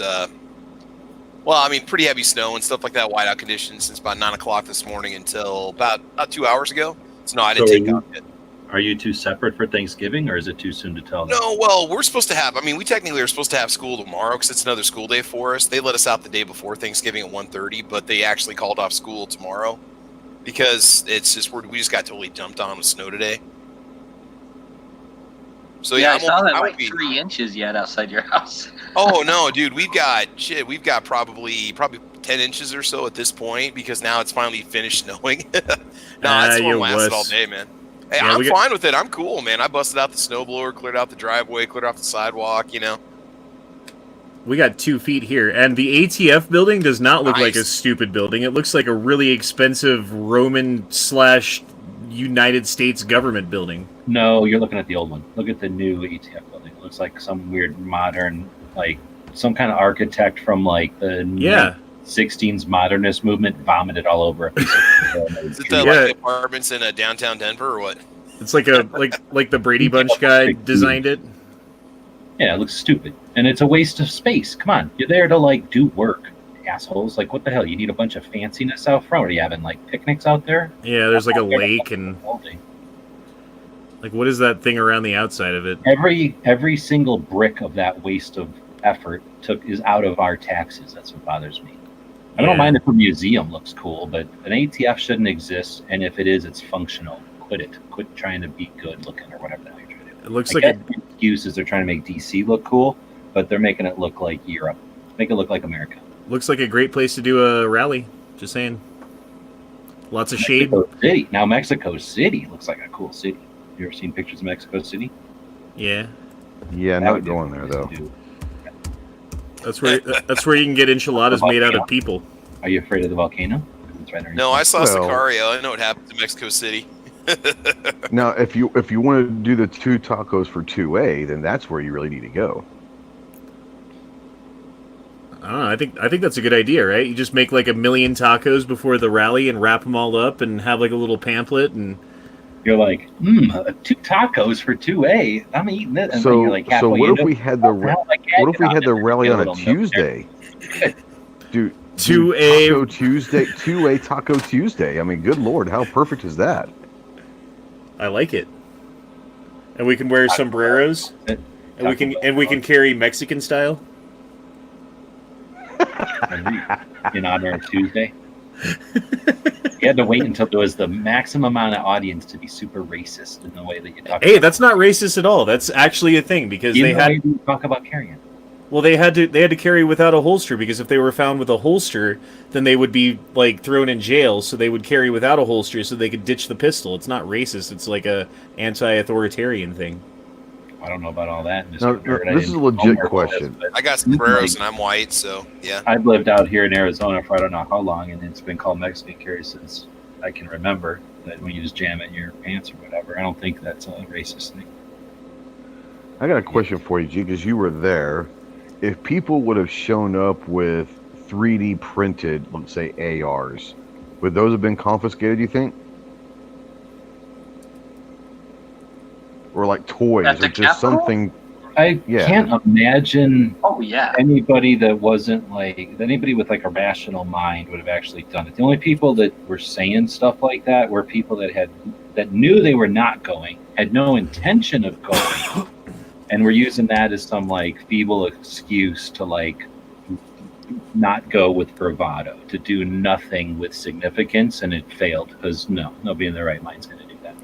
Well, I mean, pretty heavy snow and stuff like that, whiteout conditions since about 9 o'clock this morning until about 2 hours ago. So no, I didn't take out yet. Are you two separate for Thanksgiving, or is it too soon to tell? No, well, we're supposed to have. I mean, we technically are supposed to have school tomorrow because it's another school day for us. They let us out the day before Thanksgiving at 1:30, but they actually called off school tomorrow because it's just we just got totally dumped on with snow today. So I saw that like 3 inches yet outside your house. Oh no, dude, we've got probably 10 inches or so at this point because now it's finally finished snowing. No, it's one lasted all day, man. Hey, yeah, I'm fine with it. I'm cool, man. I busted out the snowblower, cleared out the driveway, cleared off the sidewalk, We got 2 feet here, and the ATF building does not look like a stupid building. It looks like a really expensive Roman/United States government building. No, you're looking at the old one. Look at the new ATF building. It looks like some weird modern, like some kind of architect from like the 16s modernist movement vomited all over a piece of Is it the apartments in downtown Denver or what? It's like a like the Brady Bunch guy designed it. Yeah, it looks stupid. And it's a waste of space. Come on. You're there to like do work, assholes. Like, what the hell? You need a bunch of fanciness out front? What are you having, like picnics out there? Yeah, there's like a lake and like, what is that thing around the outside of it? Every single brick of that waste of effort is out of our taxes. That's what bothers me. I don't mind if a museum looks cool, but an ATF shouldn't exist. And if it is, it's functional. Quit it. Quit trying to be good looking or whatever the hell you're trying to do. It looks like the excuse is they're trying to make DC look cool, but they're making it look like Europe. Make it look like America. Looks like a great place to do a rally. Just saying. Lots of shade. City. Now Mexico City looks like a cool city. You ever seen pictures of Mexico City? Yeah. Yeah, not going there though. That's where you can get enchiladas made out of people. Are you afraid of the volcano? It's right no, I saw Sicario. I know what happened to Mexico City. Now, if you want to do the 2 tacos for 2A, then that's where you really need to go. I don't know. I think that's a good idea, right? You just make like 1 million tacos before the rally and wrap them all up and have like a little pamphlet and. You're like, 2 tacos for 2A. I'm eating it. And So, then you're like, so what halfway if we had the rally on a Tuesday? Dude, 2A Taco Tuesday, 2A Taco Tuesday. I mean, good lord, how perfect is that? I like it. And we can wear sombreros, and we can carry Mexican style. In honor of Tuesday. You had to wait until there was the maximum amount of audience to be super racist in the way that you talk. Hey, that's not racist at all. That's actually a thing because they had to talk about carrying. Well, they had to carry without a holster because if they were found with a holster, then they would be like thrown in jail. So they would carry without a holster so they could ditch the pistol. It's not racist. It's like a anti-authoritarian thing. I don't know about all that. No, this is a legit question. I got sombreros and I'm white, so yeah. I've lived out here in Arizona for I don't know how long, and it's been called Mexican carry since I can remember. That when you just jam it in your pants or whatever, I don't think that's a racist thing. I got a question for you, G, because you were there. If people would have shown up with 3D printed, let's say ARs, would those have been confiscated, you think? Or like toys, or just something. I can't imagine anybody that wasn't anybody with like a rational mind would have actually done it. The only people that were saying stuff like that were people that knew they were not going, had no intention of going, and were using that as some like feeble excuse to like not go with bravado, to do nothing with significance, and it failed because nobody in their right mind is going to do that.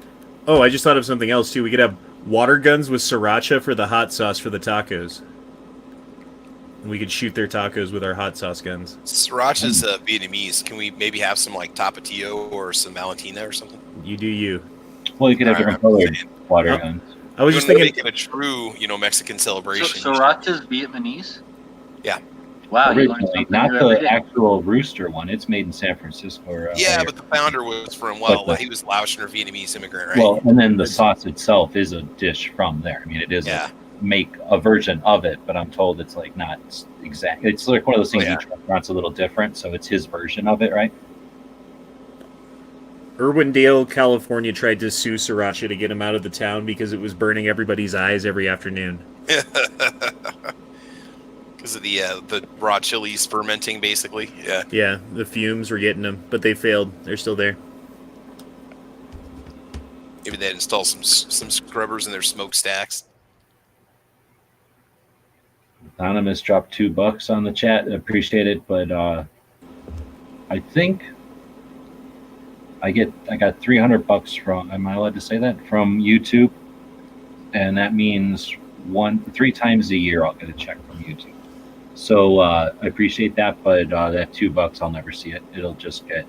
Oh, I just thought of something else too. We could have water guns with sriracha for the hot sauce for the tacos. And we could shoot their tacos with our hot sauce guns. Sriracha's Vietnamese. Can we maybe have some like Tapatio or some Valentina or something? You do you. Well, you could have different colored water guns. I was just thinking making a true, Mexican celebration. So sriracha's Vietnamese? Yeah. Wow, originally, not the actual Rooster one. It's made in San Francisco. But the founder was from he was Laotian or Vietnamese immigrant, right? Well, and then the sauce itself is a dish from there. I mean, it is make a version of it, but I'm told it's like not exact. It's like one of those things each restaurant's a little different, so it's his version of it, right? Irwindale, California tried to sue Sriracha to get him out of the town because it was burning everybody's eyes every afternoon. Because of the raw chilies fermenting, basically. Yeah. Yeah, the fumes were getting them, but they failed. They're still there. Maybe they'd install some scrubbers in their smokestacks. Anonymous dropped $2 on the chat. Appreciate it, but I think I got $300 from. Am I allowed to say that? From YouTube, and that means 3 times a year I'll get a check from YouTube. So I appreciate that, but that $2 I'll never see it. It'll just get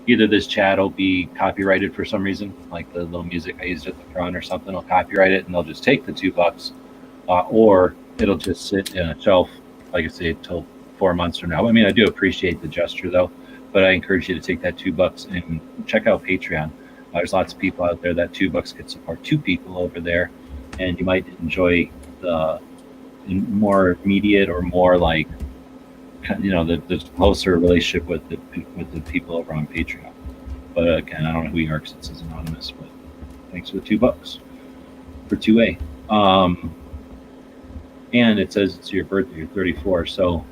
either this chat will be copyrighted for some reason, like the little music I used at the front or something will copyright it, and they'll just take the $2, or it'll just sit in a shelf, like I say, till 4 months from now. I mean, I do appreciate the gesture though, but I encourage you to take that $2 and check out Patreon. There's lots of people out there that $2 could support 2 people over there, and you might enjoy the more immediate or more like the closer relationship with the people over on Patreon. But again, I don't know who you are because it says anonymous, but thanks for the $2 for 2A. And it says it's your birthday, you're 34. So, all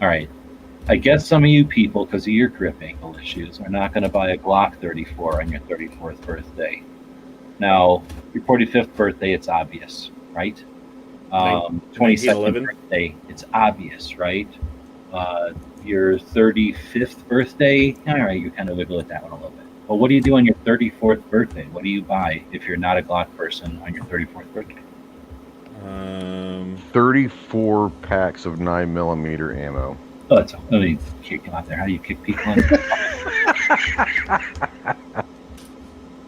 right. I guess some of you people, because of your grip angle issues, are not going to buy a Glock 34 on your 34th birthday. Now, your 45th birthday, it's obvious, right? 22nd birthday, it's obvious, right? Your 35th birthday, all right, you kind of wiggle at that one a little bit. But what do you do on your 34th birthday? What do you buy if you're not a Glock person on your 34th birthday? 34 packs of 9mm ammo. Oh, that's kick him out there. How do you kick people in?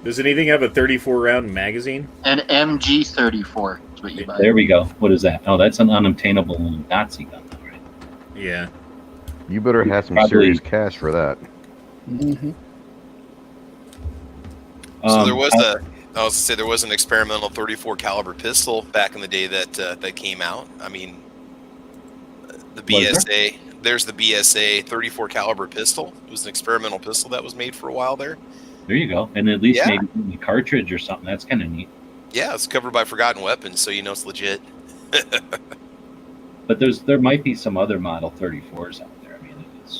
Does anything have a 34-round magazine? An MG34 is what you buy. There we go. What is that? Oh, that's an unobtainable Nazi gun, though, right? Yeah. You better have some serious cash for that. Mm-hmm. So there was an experimental 34 caliber pistol back in the day that came out. I mean, The Was BSA. There's the BSA 34 caliber pistol. It was an experimental pistol that was made for a while there. There you go. And at least Yeah. maybe the cartridge or something. That's kind of neat. Yeah, it's covered by Forgotten Weapons, so you know it's legit. But there might be some other Model 34s out there. I mean,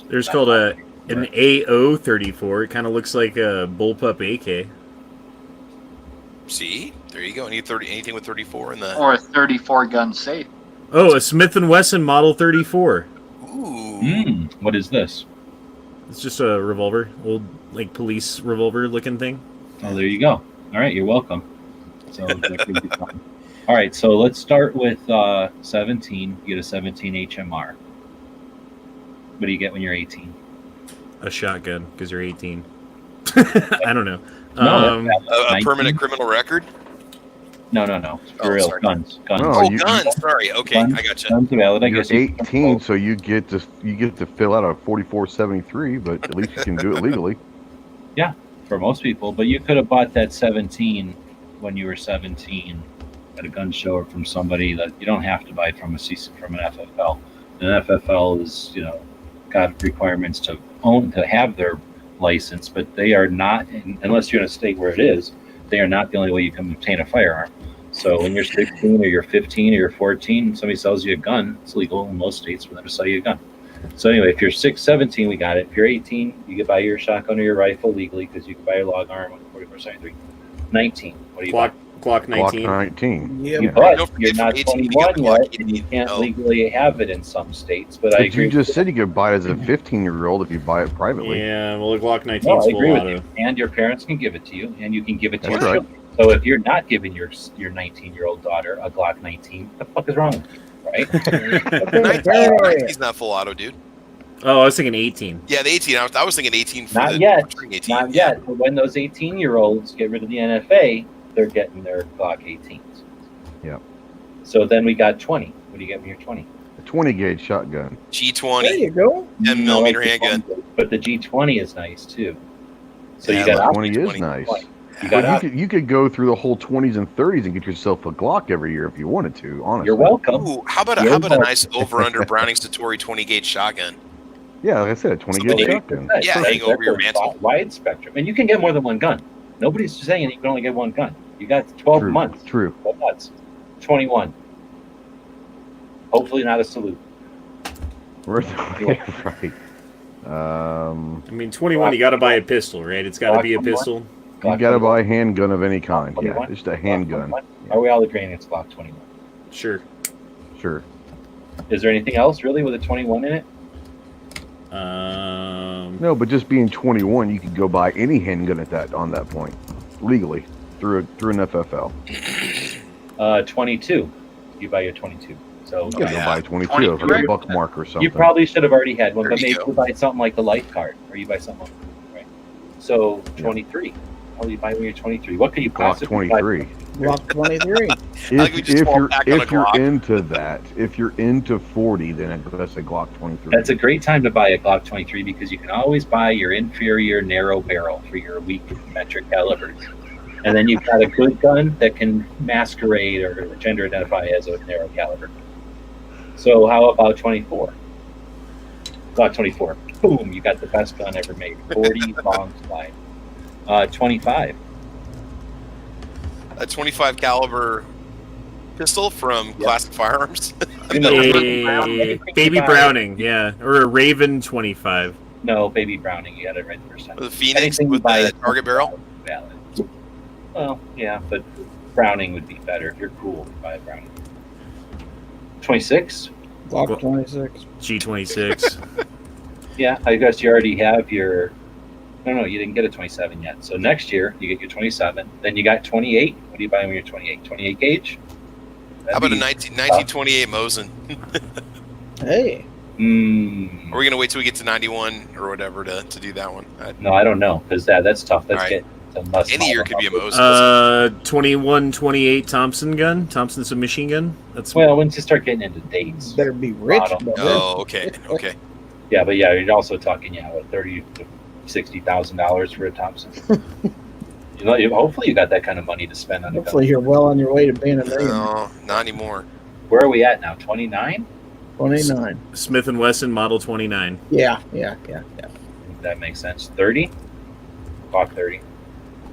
There's called an AO-34. It kind of looks like a bullpup AK. See, there you go. Anything with 34 in the. Or a 34 gun safe. Oh, a Smith & Wesson Model 34. Ooh. What is this? It's just a revolver, old like police revolver looking thing. Oh, there you go. All right, you're welcome. So that could be fun. All right, so let's start with 17. You get a 17 HMR. What do you get when you're 18? A shotgun because you're 18. I don't know. No, A 19? permanent criminal record? No. For Oh, real, sorry. guns. No, Oh, you- guns. Sorry. Okay, Guns. I gotcha. Guns are valid. I You're guess you can 18, vote. so you get to fill out a 4473, but at least you can do it legally. For most people, but you could have bought that 17 when you were 17 at a gun show or from somebody that you don't have to buy from an FFL. An FFL is, got requirements to have their license, but they are not, unless you're in a state where it is, they are not the only way you can obtain a firearm. So when you're 16 or you're 15 or you're 14, somebody sells you a gun, it's legal in most states for them to sell you a gun. So anyway, if you're 17, we got it. If you're 18, you can buy your shotgun or your rifle legally because you can buy your long arm on 4473. 19, what do you buy? Glock 19. Glock 19. Yeah, You but but Don't forget you're from not 18 you 21 got the Glock yet, and you 18. can't Oh. legally have it in some states. But I But agree. you just with said you could buy it as a 15-year-old if you buy it privately. Yeah, well, the Glock 19 No, is I full agree with auto. you. And your parents can give it to you, and you can give it to That's your right. children. So if you're not giving your 19-year-old daughter a Glock 19, what the fuck is wrong with you, right? 19's not full auto, dude. Oh, I was thinking 18. Yeah, the 18. I was thinking 18 for Not the yet. turning 18. Not yet. But when those 18-year-olds get rid of the NFA, they're getting their Glock 18s. Yep. So then we got 20. What do you get when you're 20? A 20-gauge shotgun. there G20, you go. 10 No, millimeter like the handgun. 20, but the G20 is nice too. So Yeah, you got but The 20 is 20. nice. You got But you could go through the whole 20s and 30s and get yourself a Glock every year if you wanted to, honestly. You're welcome. Ooh, how about You're a welcome. nice over-under Browning Satori 20 gauge shotgun? Yeah, like I said, a 20-gauge Somebody- shotgun. Yeah, hang over your mantle. Wide spectrum, and you can get more than one gun. Nobody's saying you can only get one gun. You got 12 True. months. True. 12 months. 21. Hopefully not a salute. Right. I mean, 21, you got to buy a pistol, right? It's got to be a pistol. You got to buy a handgun of any kind. Yeah, 21? just a Glock handgun. 21? Are we all agreeing it's Glock 21? Sure. Sure. Is there anything else really with a 21 in it? No, but just being 21, you could go buy any handgun on that point, legally through an FFL. 22. You buy your 22. So You could Yeah. go buy a 22 for 23. the buck mark or something. you probably should have already had one, There but you maybe go. you buy something like the life card, or you buy something, right? So 23. How do you buy when you're 23? What could you Glock possibly buy? 23. Block 23. like we just fall back on a If you're Glock. into that, if you're into 40, then that's a Glock 23. That's a great time to buy a Glock 23 because you can always buy your inferior narrow barrel for your weak metric calibers. And then you've got a good gun that can masquerade or gender identify as a narrow caliber. So how about 24? Glock 24. Boom, you got the best gun ever made. 40 long slide. 25. A 25 caliber pistol from Classic Firearms. You know, A Baby Browning, yeah. Or a Raven 25. No, Baby Browning. You got it right the first time. The Phoenix Anything you with buy the is target barrel. valid. Well, yeah, but Browning would be better. If you're cool, you buy a Browning. 26? Block 26. G26. Yeah, I guess you already have your. No, you didn't get a 27 yet. So next year, you get your 27. Then you got 28. What do you buy when you're 28? 28 gauge? How about a 1928 Mosin? Hey. Mm, Are we gonna wait till we get to 91 or whatever to do that one? no, I don't know because that's tough. That's All right. getting Any year could be a Mosin. 2128 Thompson gun. Thompson submachine gun. That's Well, once you start getting into dates, Better be rich, Model. brother. Oh, okay, okay. yeah, but yeah, you're also talking what $30,000 to $60,000 for a Thompson. Hopefully you got that kind of money to spend on a gun. Hopefully you're well on your way to being a millionaire. No, not anymore. Where are we at now? 29? 29. Smith & Wesson Model 29. Yeah. That makes sense. 30? Glock 30.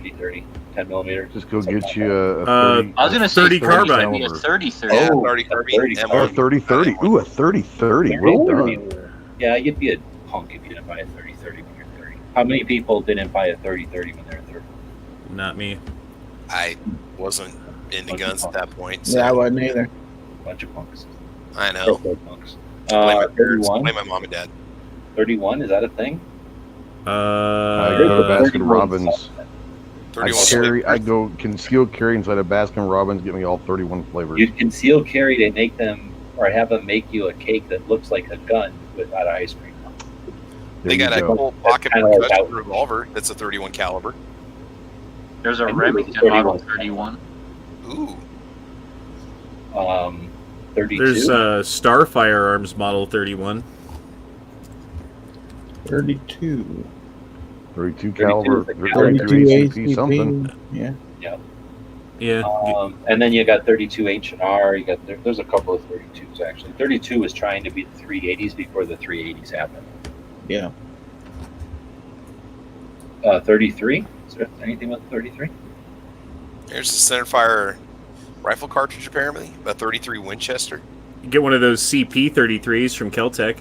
P30. 10 millimeter. Just go Something get like you that. a 30, I was gonna say 30 carbine. Maybe a 30-30. Yeah, Oh, 30 a Kirby. 30. M1. or a 30-30. Ooh, a 30-30. Well done. Yeah, you'd be a punk if you didn't buy a 30-30 when you're 30. How many people didn't buy a 30-30 when they're 30? Not me. I wasn't into guns at that point. So Yeah, I wasn't either. Bunch of punks. I know. Punks. Blame my parents. 31. Blame my mom and dad. 31, is that a thing? I go to Baskin Robbins. 31. I go conceal carry inside of Baskin Robbins. Get me all 31 flavors. You conceal carry, they make them, or have them make you a cake that looks like a gun without ice cream. They got a full pocket Kinda like percussion that. revolver that's a 31 caliber. There's a I knew it was Remington Model 31. 31. Ooh. 32. There's a Star Firearms Model 31. 32. 32 caliber. 32 32 ACP something. ACP. Yeah. Yeah. And then you got 32 H&R. You got there's a couple of 32s actually. 32 was trying to be the 380s before the 380s happened. Yeah. 33. Is there anything with 33? There's a centerfire rifle cartridge apparently. A 33 Winchester. You get one of those CP33s from Keltec.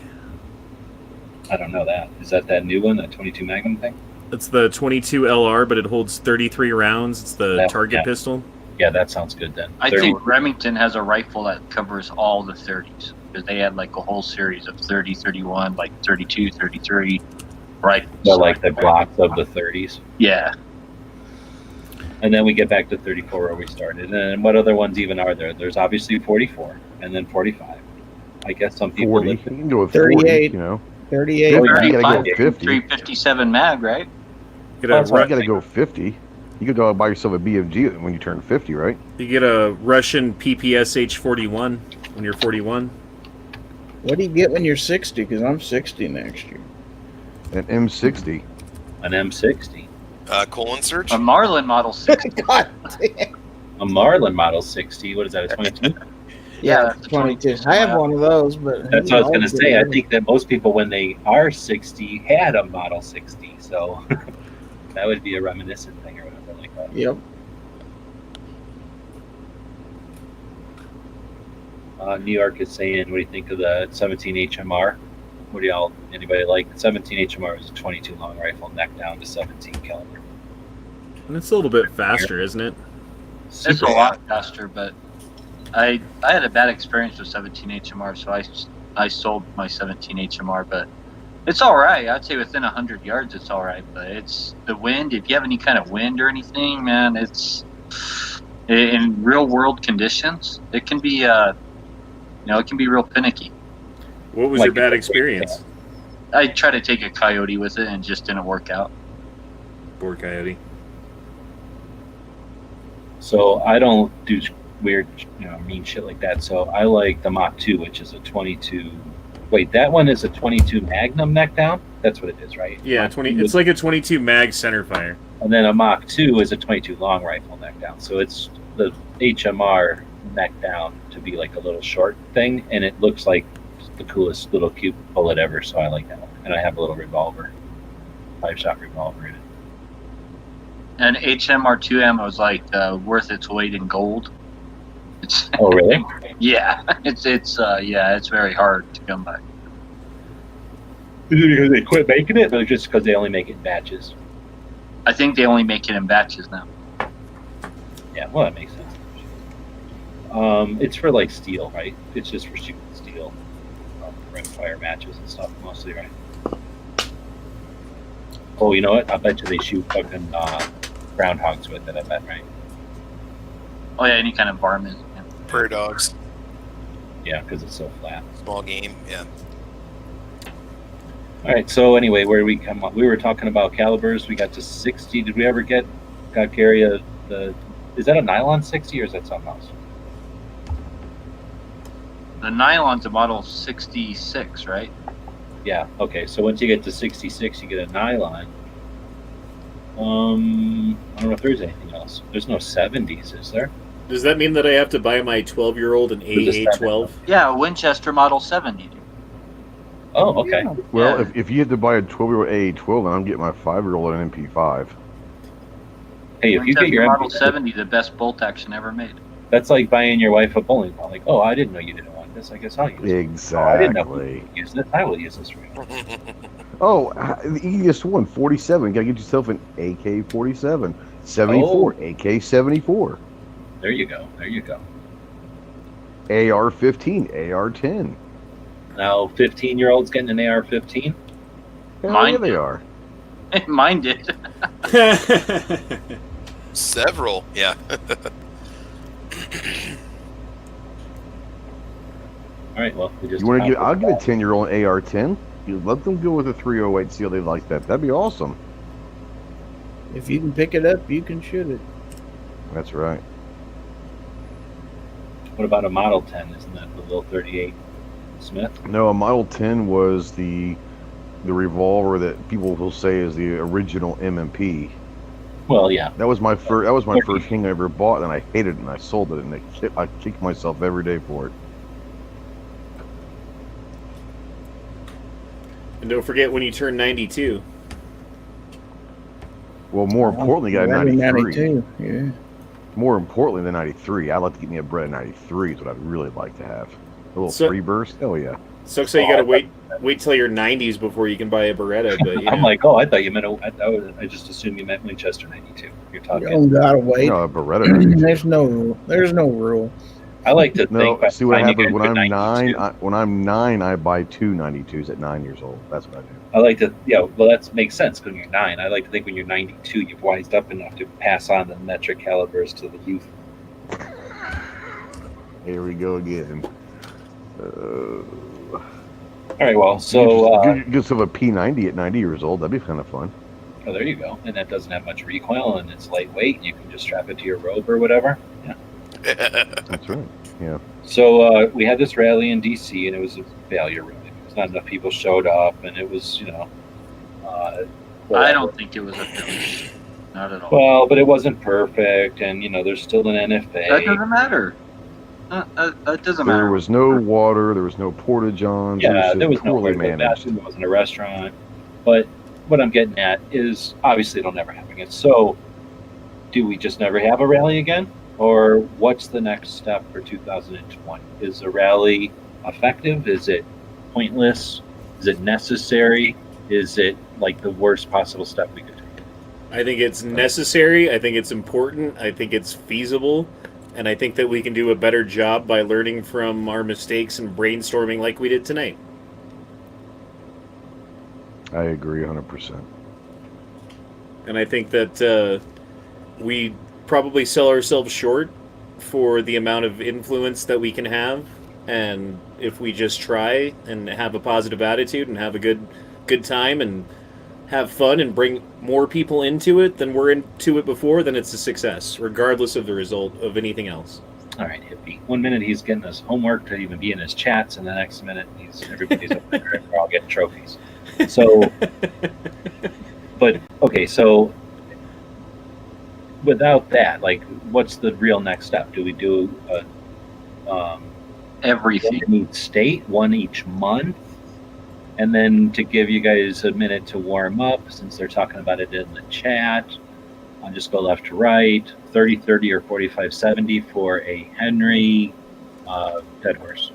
I don't know that. Is that new one, that 22 Magnum thing? It's the 22 LR, but it holds 33 rounds. It's the Yeah, target yeah. pistol. Yeah, that sounds good then. I 30 think Remington has a rifle that covers all the 30s because they had like a whole series of 30, 31, like 32, 33 rifles. they're like the Glocks of the 30s. Yeah. And then we get back to 34 where we started. And then what other ones even are there? There's obviously 44 and then 45. I guess some people 40. You live- can go with 40. 38. You know, 38. Oh, yeah. you gotta go 35, 50. 357 mag, right? Get That's a, what Ru- You gotta go 50. You could go buy yourself a BFG when you turn 50, right? you get a Russian PPSH 41 when you're 41. What do you get when you're 60? Because I'm 60 next year. An M60. an M60, Colon search. A Marlin Model 60. God damn. a Marlin Model 60. What is that, a 22? Yeah, that's 22. I have one of those, but That's what I was going to say. I think that most people, when they are 60, had a Model 60. So that would be a reminiscent thing or whatever like that. Yep. New York is saying, what do you think of the 17 HMR? What do y'all, anybody like? 17 HMR is a 22 long rifle, neck down to 17 caliber. And it's a little bit faster, isn't it? It's a lot faster, but I had a bad experience with 17 HMR, so I sold my 17 HMR, but it's all right. I'd say within 100 yards, it's all right. But it's the wind. If you have any kind of wind or anything, man, it's in real world conditions. It can be, it can be real finicky. What was Like your bad a- experience? I tried to take a coyote with it and it just didn't work out. Poor coyote. So I don't do weird, mean shit like that. So I like the Mach 2, which is a 22. Wait, that one is a 22 Magnum neck down? That's what it is, right? Yeah, Mach 20. 2 It's like a 22 mag centerfire. And then a Mach 2 is a 22 long rifle neck down. So it's the HMR neck down to be like a little short thing, and it looks like the coolest little cute bullet ever. So I like that one. And I have a little revolver, 5-shot revolver in it. And HMR2 ammo is like worth its weight in gold. It's, Oh, really? yeah, it's very hard to come by. Is it because they quit making it, or just because they only make it in batches? I think they only make it in batches now. Yeah, well, that makes sense. It's for like steel, right? It's just for shooting steel, rimfire matches and stuff, mostly, right? Oh, you know what? I bet you they shoot fucking groundhogs with it. I bet, right? Oh yeah, any kind of varmint. Yeah. Prairie dogs. Yeah, because it's so flat. Small game. Yeah. All right. So anyway, where we come up? We were talking about calibers. We got to 60. Did we ever got carry the? Is that a nylon 60 or is that something else? The nylon's a model 66, right? Yeah. Okay. So once you get to 66, you get a nylon. I don't know if there's anything else. There's no 70s, is there? Does that mean that I have to buy my 12-year-old an AA-12? Yeah, Winchester Model 70. Oh, okay. Well, if you had to buy a 12-year-old AA-12, then I'm getting my 5-year-old an MP5. Hey, if you get your Model MP5, 70, the best bolt action ever made. that's like buying your wife a bowling ball. Like, oh, I didn't know you didn't want this. I guess I'll use it. Exactly. Oh, I didn't know you use this. I will use this for you. Oh, the easiest one, 47. You gotta get yourself an AK-47. 74, AK-74. There you go. There you go. AR-15, AR-10. Now, 15-year-olds getting an AR-15? Hell yeah, they are. Mine did. Several, yeah. All right, well, we just. You want to give? I'll give a 10-year-old an AR-10. You let them go with a 308. See how they like that. That'd be awesome. If you can pick it up, you can shoot it. That's right. What about a Model 10? Isn't that the little 38 Smith? No, a Model 10 was the revolver that people will say is the original M&P. Well, yeah. That was my first. That was my first thing I ever bought, and I hated it, and I sold it, and I kicked myself every day for it. And don't forget when you turn 92. Well, more importantly, I got a 93. 92, yeah. More importantly than 93, I'd like to get me a Beretta 93 is what I'd really like to have. A little free burst? Hell yeah. Sucks that you gotta wait till your 90s before you can buy a Beretta. But I'm like, oh, I thought you meant. I just assumed you meant Winchester 92. You're talking. You don't gotta wait. No, a Beretta 92. There's no rule. I like to think. See what happens when I'm 92. 9. When I'm 9, I buy 2 92s at 9 years old. That's what I do. I like to, well, that makes sense when you're 9. I like to think when you're 92, you've wised up enough to pass on the metric calibers to the youth. Here we go again. All right, well, so get yourself a P90 at 90 years old. That'd be kind of fun. Oh, there you go. And that doesn't have much recoil, and it's lightweight, and you can just strap it to your robe or whatever. Yeah. That's right. Yeah. So we had this rally in DC, and it was a failure, really, because not enough people showed up, and it was, I don't think it was a failure. Not at all. Well, but it wasn't perfect, and there's still an NFA. That doesn't matter. It doesn't matter. There was no water. There was no porta-johns. Yeah, there was no poorly portable managed. bathroom. There wasn't a restaurant. But what I'm getting at is, obviously, it'll never happen again. So, do we just never have a rally again? Or what's the next step for 2020? Is a rally effective? Is it pointless? Is it necessary? Is it like the worst possible step we could take? I think it's necessary. I think it's important. I think it's feasible. And I think that we can do a better job by learning from our mistakes and brainstorming like we did tonight. I agree 100%. And I think that we probably sell ourselves short for the amount of influence that we can have. And if we just try and have a positive attitude and have a good time and have fun and bring more people into it than were into it before, then it's a success, regardless of the result of anything else. All right, hippie. 1 minute he's getting his homework to even be in his chats, and the next minute everybody's up there and we're all getting trophies. So, but okay, so without that, like, what's the real next step? Do we do everything? One each state, one each month? And then to give you guys a minute to warm up, since they're talking about it in the chat, I'll just go left to right, 30-30 or 45-70 for a Henry dead horse.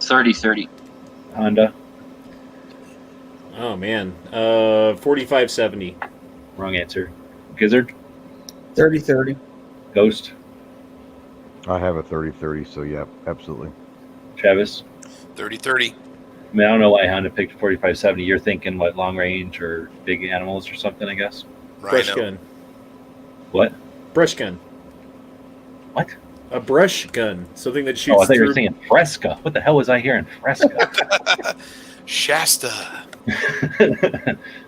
30-30. Honda. Oh, man. 45-70. Wrong answer. Gizzard. 30-30. Ghost. I have a 30-30, so yeah, absolutely. Travis. 30-30. I mean, I don't know why Honda picked 45-70. You're thinking, what, long range or big animals or something, I guess? Brush gun. What? Brush gun. What? A brush gun. Something that shoots I thought you were saying Fresca. What the hell was I hearing? Fresca. Shasta.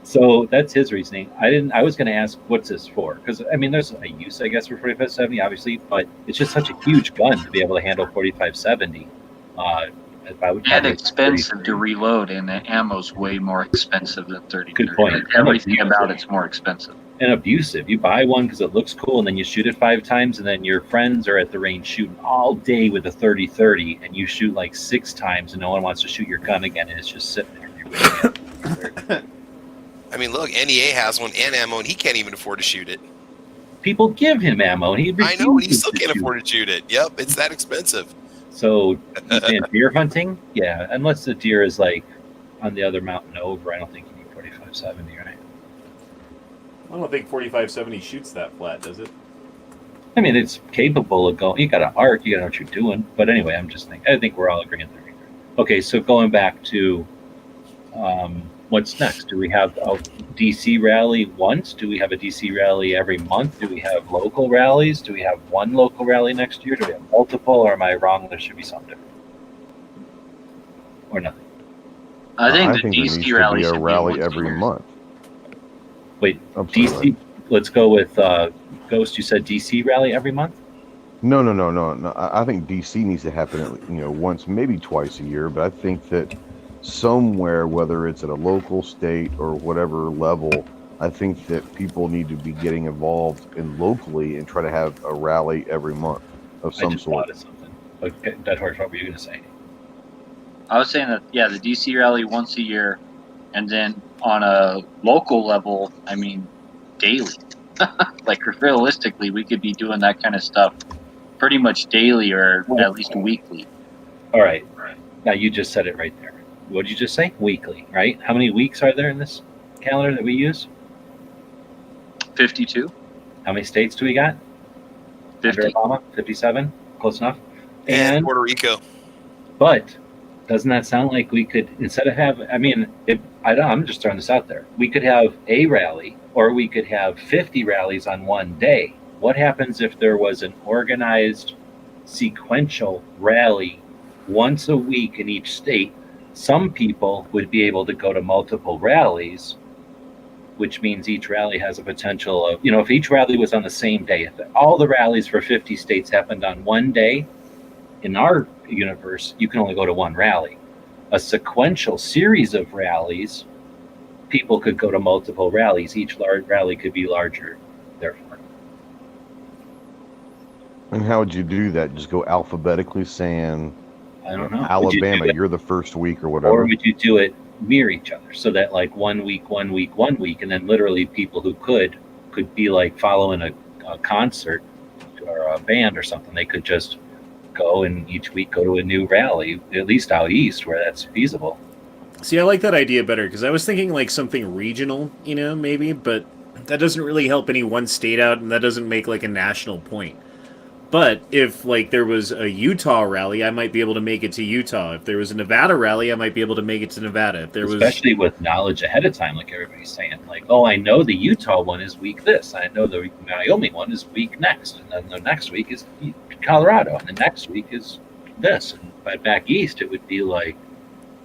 So that's his reasoning. I was going to ask, what's this for? Because, I mean, there's a use, I guess, for 45-70, obviously, but it's just such a huge gun to be able to handle 45-70. And expensive to reload, and the ammo's way more expensive than 30. Good point. Like, everything about it's more expensive. And abusive. You buy one because it looks cool, and then you shoot it 5 times, and then your friends are at the range shooting all day with a 30-30, and you shoot like 6 times, and no one wants to shoot your gun again, and it's just sitting there. I mean, look, NEA has one and ammo, and he can't even afford to shoot it. People give him ammo, and I know, and he still can't afford to shoot it. Yep, it's that expensive. So, and deer hunting, yeah, unless the deer is like on the other mountain over, I don't think you need 4570, right? I don't think 4570 shoots that flat, does it? I mean, it's capable of going. You got an arc, you got to know what you're doing. But anyway, I'm just thinking. I think we're all agreeing there. Okay, so going back to what's next? Do we have a DC rally once? Do we have a DC rally every month? Do we have local rallies? Do we have one local rally next year? Do we have multiple? Or am I wrong? There should be something different, or nothing. I think the there needs DC to rally be a should be rally once a every year. month. Wait, I'm sorry. DC. Let's go with Ghost. You said DC rally every month. No. I think DC needs to happen at, once, maybe twice a year. But I think that somewhere, whether it's at a local, state, or whatever level, I think that people need to be getting involved in locally and try to have a rally every month of I some just sort. thought of something. Okay, Dead Horse, what were you going to say? I was saying that, yeah, the DC rally once a year, and then on a local level, I mean, daily. Like, realistically, we could be doing that kind of stuff pretty much daily or at least weekly. All right. Now you just said it right there. What did you just say? Weekly, right? How many weeks are there in this calendar that we use? 52? How many states do we got? 50? Under Obama? 57? Close enough. And Puerto Rico. But doesn't that sound like we could, instead of I'm just throwing this out there. We could have a rally, or we could have 50 rallies on one day. What happens if there was an organized sequential rally once a week in each state? Some people would be able to go to multiple rallies, which means each rally has a potential of, if each rally was on the same day, if all the rallies for 50 states happened on one day, in our universe, you can only go to one rally. A sequential series of rallies, people could go to multiple rallies. Each large rally could be larger, therefore. And how would you do that? Just go alphabetically saying, I don't know. Alabama, you're the first week or whatever. Or would you do it near each other so that like 1 week, 1 week, 1 week, and then literally people who could be like following a concert or a band or something. They could just go and each week go to a new rally, at least out east where that's feasible. See, I like that idea better because I was thinking like something regional, maybe, but that doesn't really help any one state out, and that doesn't make like a national point. But if like there was a Utah rally, I might be able to make it to Utah. If there was a Nevada rally, I might be able to make it to Nevada. If there Especially with knowledge ahead of time, like everybody's saying, like, oh, I know the Utah one is week this. I know the Wyoming one is week next. And then the next week is Colorado. And the next week is this. But back east, it would be like,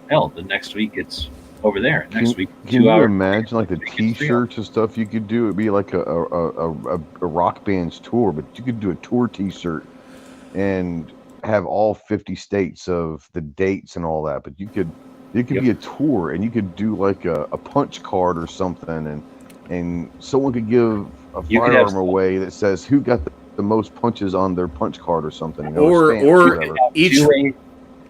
hell, the next week it's over there. Next week, Can you imagine like the T-shirts and stuff you could do? It'd be like a rock band's tour, but you could do a tour T-shirt and have all 50 states of the dates and all that. But it could be a tour, and you could do like a punch card or something, and someone could give a firearm away that says who got the most punches on their punch card or something. Or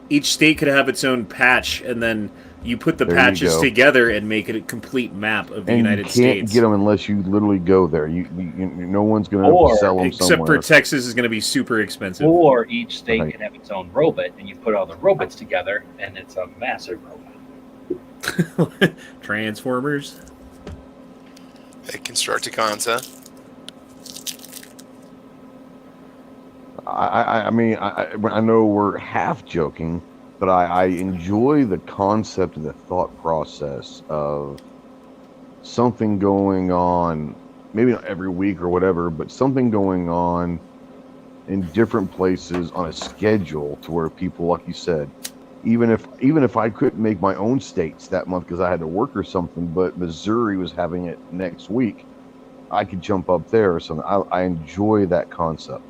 each state could have its own patch, and then you put the patches together and make it a complete map of the United States. You can't get them unless you literally go there. No one's going to sell them except for Texas is going to be super expensive. Or each state can have its own robot, and you put all the robots together, and it's a massive robot. Transformers. Hey, Constructicons, I mean, I know we're half joking, but I enjoy the concept and the thought process of something going on, maybe not every week or whatever, but something going on in different places on a schedule to where people, like you said, even if I couldn't make my own states that month because I had to work or something, but Missouri was having it next week, I could jump up there or something. I enjoy that concept.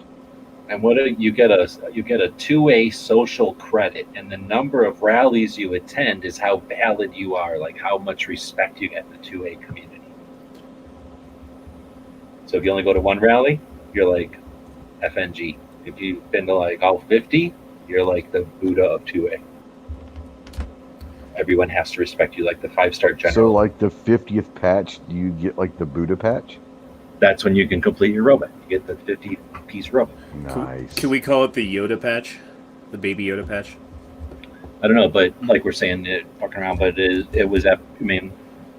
And you get a 2A social credit, and the number of rallies you attend is how valid you are, like how much respect you get in the 2A community. So if you only go to one rally, you're like FNG. If you've been to like all 50, you're like the Buddha of 2A. Everyone has to respect you, like the 5-star general. So like the 50th patch, do you get like the Buddha patch? That's when you can complete your robot. You get the 50-piece robot. Nice. Can we call it the Yoda patch? The baby Yoda patch? I don't know, but like we're saying, fucking around, but it was, I mean,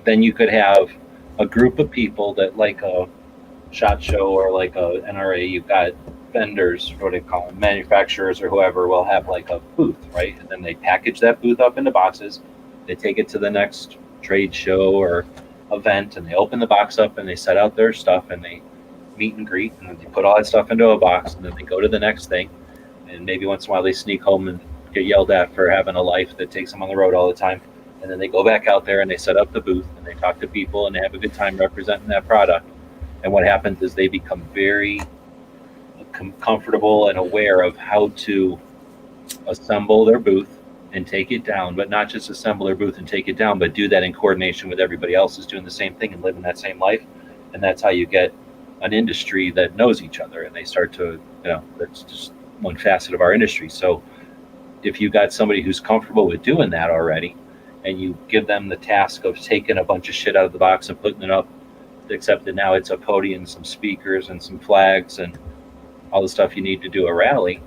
then you could have a group of people that like a SHOT Show or like a NRA, you've got vendors, what do they call them, manufacturers or whoever will have like a booth, right? And then they package that booth up into boxes. They take it to the next trade show or event, and they open the box up and they set out their stuff and they meet and greet, and then they put all that stuff into a box, and then they go to the next thing, and maybe once in a while they sneak home and get yelled at for having a life that takes them on the road all the time, and then they go back out there and they set up the booth and they talk to people and they have a good time representing that product. And what happens is they become very comfortable and aware of how to assemble their booth and take it down, but not just assemble their booth and take it down, but do that in coordination with everybody else who's doing the same thing and living that same life. And that's how you get an industry that knows each other, and they start to, that's just one facet of our industry. So if you got somebody who's comfortable with doing that already, and you give them the task of taking a bunch of shit out of the box and putting it up, except that now it's a podium, some speakers and some flags and all the stuff you need to do a rally,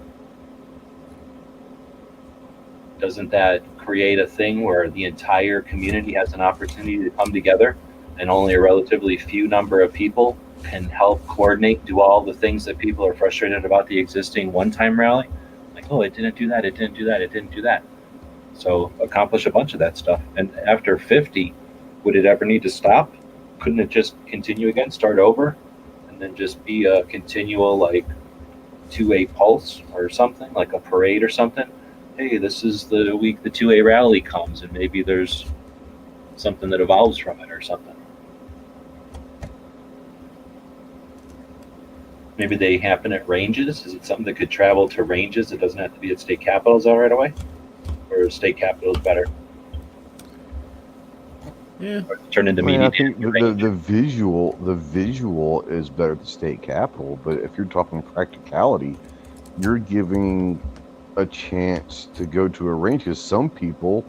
doesn't that create a thing where the entire community has an opportunity to come together, and only a relatively few number of people can help coordinate, do all the things that people are frustrated about the existing one-time rally? Like, oh, it didn't do that, it didn't do that, it didn't do that. So accomplish a bunch of that stuff. And after 50, would it ever need to stop? Couldn't it just continue again, start over, and then just be a continual, like, 2A pulse or something, like a parade or something? Hey, this is the week the 2A rally comes, and maybe there's something that evolves from it or something. Maybe they happen at ranges. Is it something that could travel to ranges? It doesn't have to be at state capitals all right away? Or state capitals better? Yeah. Or turn into media. I think the visual is better at the state capitol, but if you're talking practicality, you're giving a chance to go to a range, because some people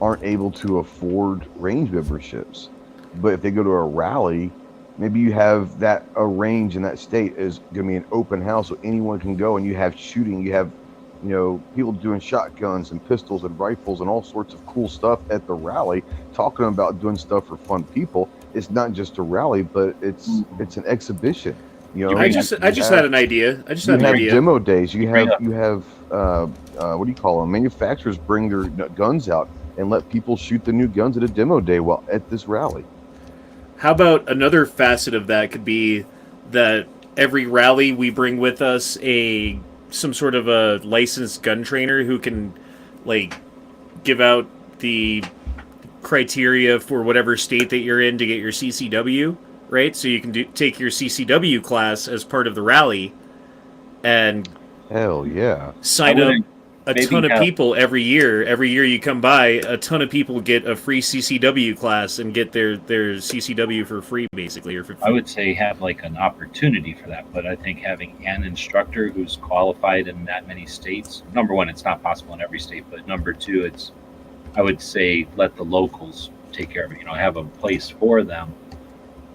aren't able to afford range memberships. But if they go to a rally, maybe you have that a range in that state is going to be an open house, so anyone can go, and you have shooting, you have people doing shotguns and pistols and rifles and all sorts of cool stuff at the rally, talking about doing stuff for fun people. It's not just a rally, but it's an exhibition. I just had an idea. You have demo days. You have what do you call them? Manufacturers bring their guns out and let people shoot the new guns at a demo day while at this rally. How about another facet of that could be that every rally we bring with us some sort of a licensed gun trainer who can, like, give out the criteria for whatever state that you're in to get your CCW, right? So you can take your CCW class as part of the rally, and hell yeah, sign up a ton of people every year. Every year you come by, a ton of people get a free CCW class and get their CCW for free, basically. Or for free. I would say have like an opportunity for that, but I think having an instructor who's qualified in that many states, number one, it's not possible in every state, but number two, I would say let the locals take care of it. Have a place for them,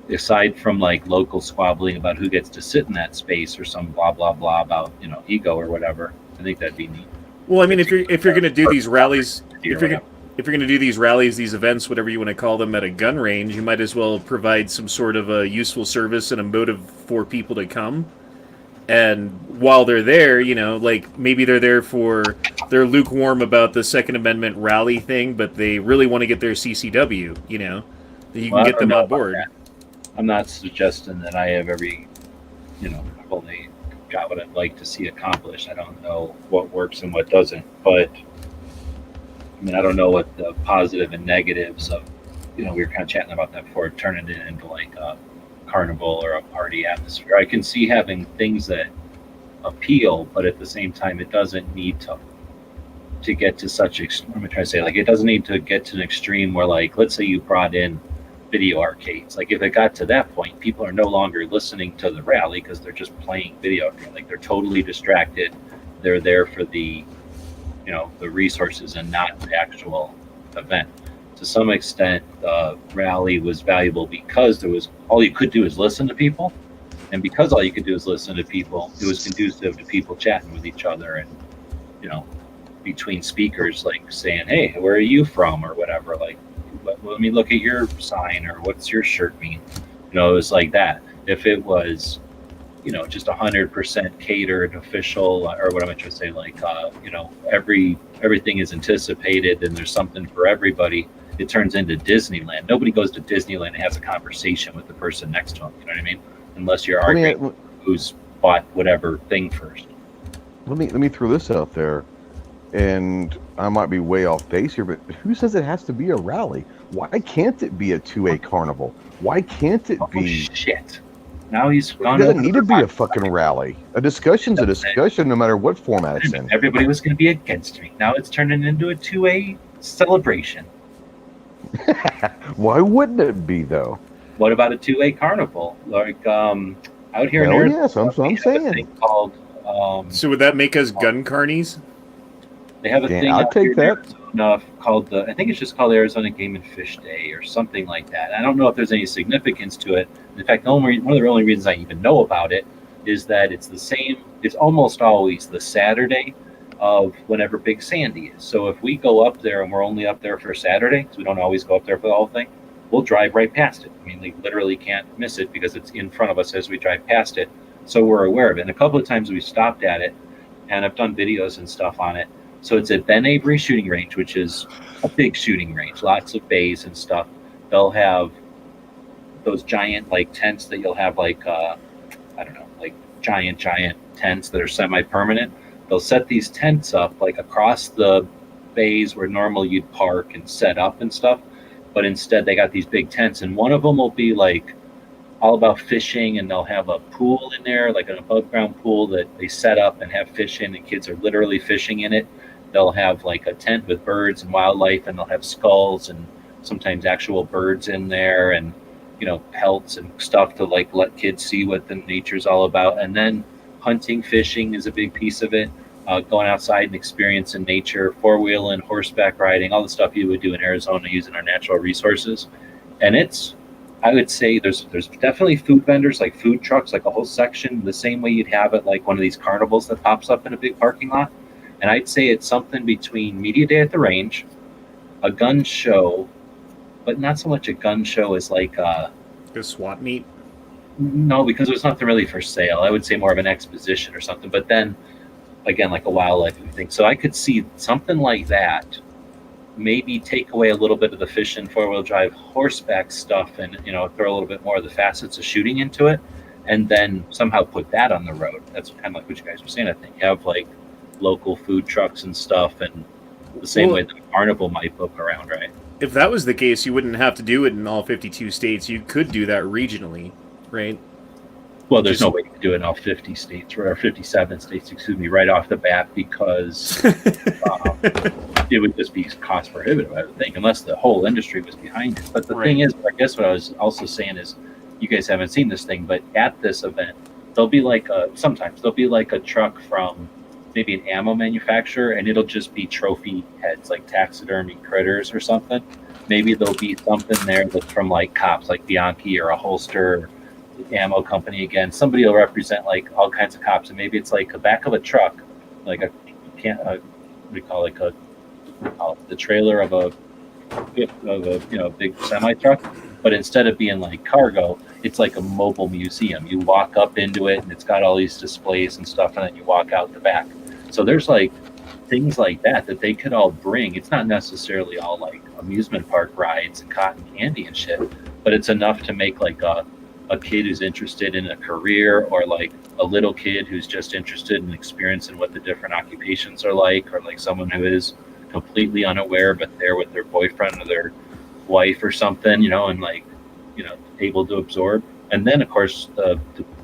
aside from like local squabbling about who gets to sit in that space or some blah blah blah about ego or whatever. I think that'd be neat. Well, I mean, if you're going to do these rallies, if you're going to do these rallies, these events, whatever you want to call them, at a gun range, you might as well provide some sort of a useful service and a motive for people to come. And while they're there, like maybe they're lukewarm about the Second Amendment rally thing, but they really want to get their CCW. You can get them on board. I'm not suggesting that I have every, I've only got what I'd like to see accomplished. I don't know what works and what doesn't, but I don't know what the positive and negatives of, we were kind of chatting about that before, turning it into like a carnival or a party atmosphere. I can see having things that appeal, but at the same time, it doesn't need to get to such. I'm trying to say, like, it doesn't need to get to an extreme where, like, let's say you brought in video arcades. Like, if it got to that point, people are no longer listening to the rally because they're just playing video. Like, they're totally distracted. They're there for the, the resources and not the actual event. To some extent, the rally was valuable because there was all you could do is listen to people, and because all you could do is listen to people, it was conducive to people chatting with each other and, between speakers, like saying, "Hey, where are you from?" or whatever. Like, let me look at your sign, or what's your shirt mean? It was like that. If it was, just 100% catered, official, or what am I trying to say? Like, everything is anticipated, and there's something for everybody. It turns into Disneyland. Nobody goes to Disneyland and has a conversation with the person next to them. You know what I mean? Unless you're arguing who's bought whatever thing first. Let me throw this out there, and I might be way off base here, but who says it has to be a rally? Why can't it be a 2A carnival? Why can't it be? Shit. Now he's gone. It doesn't need to be a fucking rally. A discussion's a discussion, no matter what format it's in. Everybody was going to be against me. Now it's turning into a 2A celebration. Why wouldn't it be, though? What about a 2A carnival? Like, out here in Arizona, yes, I'm saying. A thing called, so would that make us gun carnies? They have a thing I'll take that. Called I think it's just called Arizona Game and Fish Day or something like that. I don't know if there's any significance to it. In fact, one of the only reasons I even know about it is that it's the same. It's almost always the Saturday of whenever Big Sandy is. So if we go up there and we're only up there for Saturday, because we don't always go up there for the whole thing, we'll drive right past it. I mean, we literally can't miss it because it's in front of us as we drive past it. So we're aware of it. And a couple of times we've stopped at it, and I've done videos and stuff on it. So it's at Ben Avery Shooting Range, which is a big shooting range, lots of bays and stuff. They'll have those giant like tents that you'll have like like giant tents that are semi-permanent. They'll set these tents up like across the bays where normally you'd park and set up and stuff, but instead they got these big tents, and one of them will be like all about fishing, and they'll have a pool in there, like an above ground pool that they set up and have fish in, and kids are literally fishing in it. They'll have like a tent with birds and wildlife, and they'll have skulls and sometimes actual birds in there, and pelts and stuff to like let kids see what the nature's all about. And then hunting, fishing is a big piece of it. Going outside and experiencing nature, four-wheeling, horseback riding, all the stuff you would do in Arizona using our natural resources. And I would say there's definitely food vendors, like food trucks, like a whole section, the same way you'd have it like one of these carnivals that pops up in a big parking lot. And I'd say it's something between Media Day at the Range, a gun show, but not so much a gun show as like a swap meet. No, because there's nothing really for sale. I would say more of an exposition or something. But then again, like a wildlife thing. So I could see something like that. Maybe take away a little bit of the fishing, four-wheel drive, horseback stuff, and throw a little bit more of the facets of shooting into it, and then somehow put that on the road. That's kind of like what you guys were saying. I think have like local food trucks and stuff, and the same way the carnival might book around, right? If that was the case, you wouldn't have to do it in all 52 states. You could do that regionally, right? Well, there's no way to do it in all 50 states, or 57 states, excuse me, right off the bat, because it would just be cost prohibitive, I would think, unless the whole industry was behind it. But the thing is, I guess what I was also saying is, you guys haven't seen this thing, but at this event, sometimes there'll be like a truck from maybe an ammo manufacturer, and it'll just be trophy heads, like taxidermy critters or something. Maybe there'll be something there that's from like cops, like Bianchi or a holster ammo company again. Somebody will represent like all kinds of cops, and maybe it's like the back of a truck, like the trailer of a big semi truck, but instead of being like cargo, it's like a mobile museum. You walk up into it, and it's got all these displays and stuff, and then you walk out the back. So there's like things like that they could all bring. It's not necessarily all like amusement park rides and cotton candy and shit, but it's enough to make like a kid who's interested in a career, or like a little kid who's just interested in experiencing what the different occupations are like, or like someone who is completely unaware but there with their boyfriend or their wife or something, and like, able to absorb. And then of course,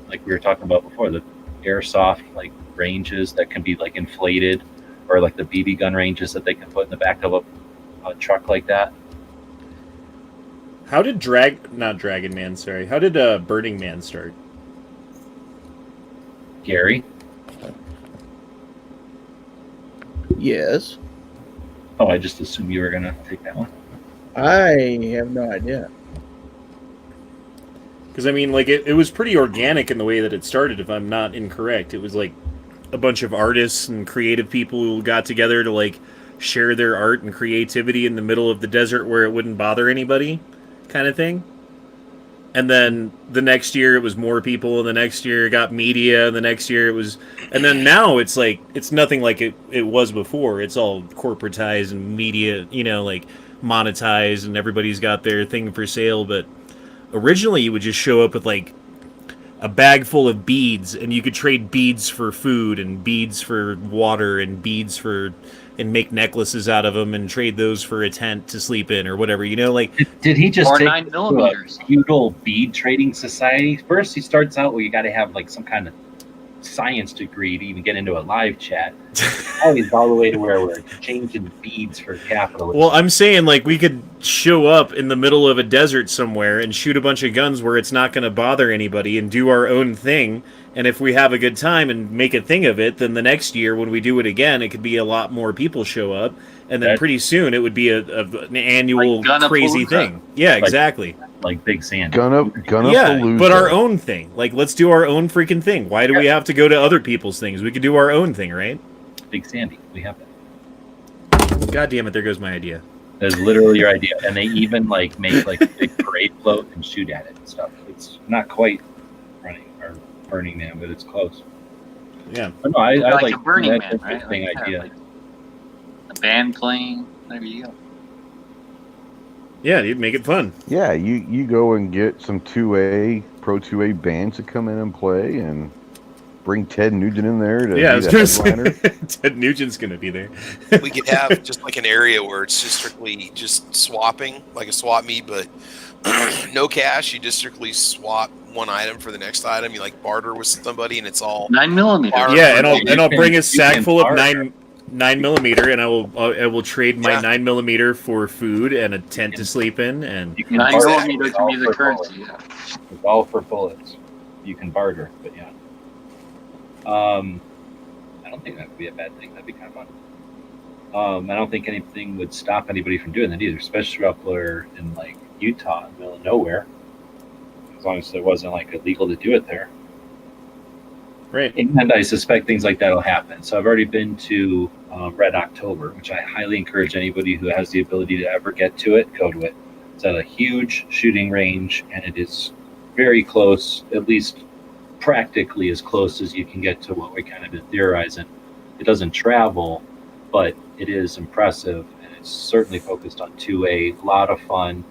like we were talking about before, the airsoft, like ranges that can be like inflated, or like the BB gun ranges that they can put in the back of a truck like that. How did Dragon Man, sorry. How did Burning Man start? Gary? Yes. Oh, I just assumed you were going to take that one. I have no idea. Because, I mean, like, it was pretty organic in the way that it started, if I'm not incorrect. It was, like, a bunch of artists and creative people who got together to, like, share their art and creativity in the middle of the desert where it wouldn't bother anybody, kind of thing. And then the next year it was more people, and the next year it got media, and the next year it was... And then now it's, like, it's nothing like it was before. It's all corporatized and media, you know, like, monetized, and everybody's got their thing for sale, but... Originally, you would just show up with, like, a bag full of beads, and you could trade beads for food, and beads for water, and beads for... and make necklaces out of them, and trade those for a tent to sleep in, or whatever, you know, like... Did he just or take 9mm? a feudal bead trading society? First, he starts out where you got to have, like, some kind of science degree to even get into a live chat. Now he's all the way to where we're changing beads for capitalism. Well, I'm saying, like, we could show up in the middle of a desert somewhere and shoot a bunch of guns where it's not going to bother anybody and do our own thing. And if we have a good time and make a thing of it, then the next year when we do it again, it could be a lot more people show up. And then pretty soon it would be an annual like crazy thing. Yeah, Like- exactly. Like Big Sandy. Gonna Yeah, but our own thing. Like, let's do our own freaking thing. Why do we have to go to other people's things? We could do our own thing, right? Big Sandy. We have that. God damn it, there goes my idea. That's literally your idea. And they even, like, make, like, a big parade float and shoot at it and stuff. It's not quite Burning Man, but it's close. Yeah. But no, I Like like a Burning that Man, right? interesting Like, yeah, idea. like a band playing. There you go. Yeah, you'd make it fun. Yeah, you go and get some 2A, Pro 2A bands to come in and play, and bring Ted Nugent in there to Yeah, I be was the going to say, headliner. Ted Nugent's going to be there. We could have just like an area where it's just strictly just swapping, like a swap meet, but no cash. You just strictly swap one item for the next item. You like barter with somebody, and it's all 9mm. Yeah, and I'll bring a you sack can full of barter. 9mm, and I will trade my Yeah. 9mm for food and a tent to sleep in, and You can 9mm barter. can be It's all the for currency. bullets. Yeah. It's all for bullets. You can barter, but yeah. I don't think that would be a bad thing. That'd be kind of fun. I don't think anything would stop anybody from doing that either, especially up there in like Utah, in the middle of nowhere. As long as it wasn't like illegal to do it there. right. And I suspect things like that will happen. So I've already been to Red October, which I highly encourage anybody who has the ability to ever get to it, go to it. It's at a huge shooting range, and it is very close, at least practically as close as you can get to what we kind of been theorizing. It doesn't travel, but it is impressive, and it's certainly focused on 2A, a lot of fun,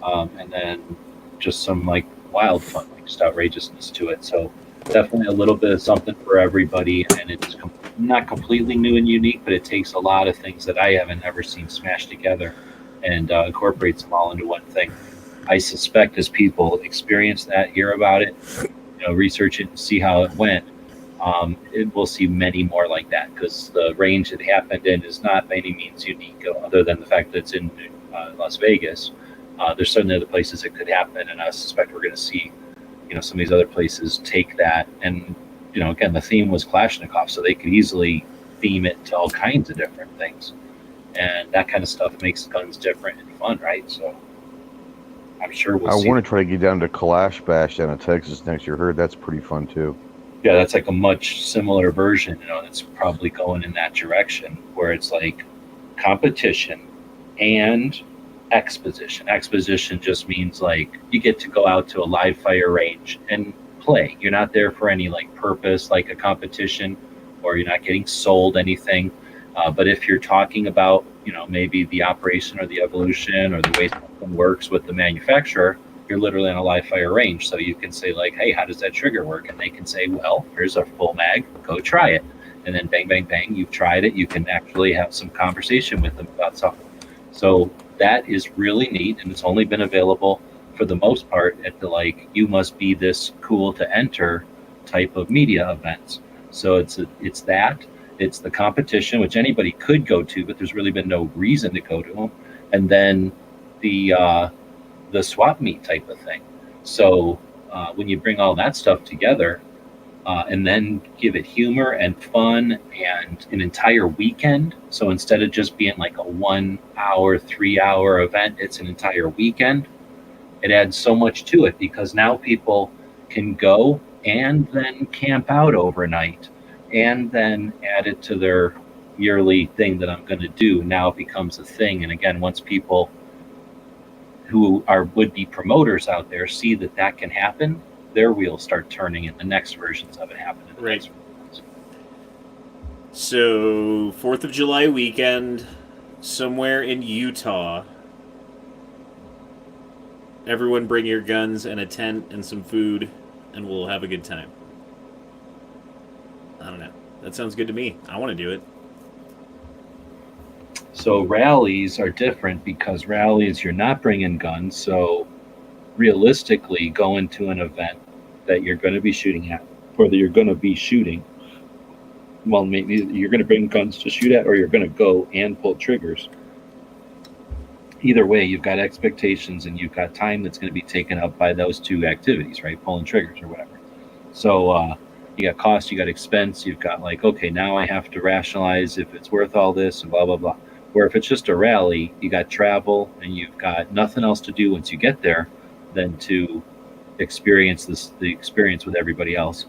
and then just some like wild fun, like just outrageousness to it. So definitely a little bit of something for everybody, and it's not completely new and unique, but it takes a lot of things that I haven't ever seen smashed together and incorporates them all into one thing. I suspect as people experience that, hear about it, research it and see how it went, we'll see many more like that, because the range it happened in is not by any means unique, other than the fact that it's in Las Vegas. There's certainly other places it could happen, and I suspect we're going to see some of these other places take that. And again, the theme was Kalashnikov, so they could easily theme it to all kinds of different things, and that kind of stuff makes guns different and fun, right? So I'm sure we'll see. I want to try to get down to Kalash Bash down in Texas next year. Heard that's pretty fun too. Yeah, that's like a much similar version, that's probably going in that direction, where it's like competition and exposition. Exposition just means like you get to go out to a live fire range and play. You're not there for any like purpose, like a competition, or you're not getting sold anything. But if you're talking about, maybe the operation or the evolution or the way something works with the manufacturer, you're literally on a live fire range. So you can say like, hey, how does that trigger work? And they can say, well, here's a full mag, go try it. And then bang, bang, bang, you've tried it. You can actually have some conversation with them about something. So that is really neat. And it's only been available for the most part at the like, you must be this cool to enter type of media events. So it's that. It's the competition, which anybody could go to, but there's really been no reason to go to them. And then the swap meet type of thing. So when you bring all that stuff together, and then give it humor and fun and an entire weekend. So instead of just being like a 1 hour, 3 hour event, it's an entire weekend. It adds so much to it because now people can go and then camp out overnight and then add it to their yearly thing that I'm going to do. Now it becomes a thing. And again, once people who are would-be promoters out there see that that can happen, their wheels start turning and the next versions of it happen. Right. So 4th of July weekend, somewhere in Utah. Everyone bring your guns and a tent and some food, and we'll have a good time. I don't know. That sounds good to me. I want to do it. So rallies are different because rallies, you're not bringing guns. So realistically, going to an event that you're going to be shooting at, or that you're going to be shooting, well, maybe you're going to bring guns to shoot at, or you're going to go and pull triggers. Either way, you've got expectations and you've got time that's going to be taken up by those two activities, right? Pulling triggers or whatever. So you got cost, you got expense, you've got like, okay, now I have to rationalize if it's worth all this and blah, blah, blah. Where if it's just a rally, you got travel and you've got nothing else to do once you get there than to experience the experience with everybody else.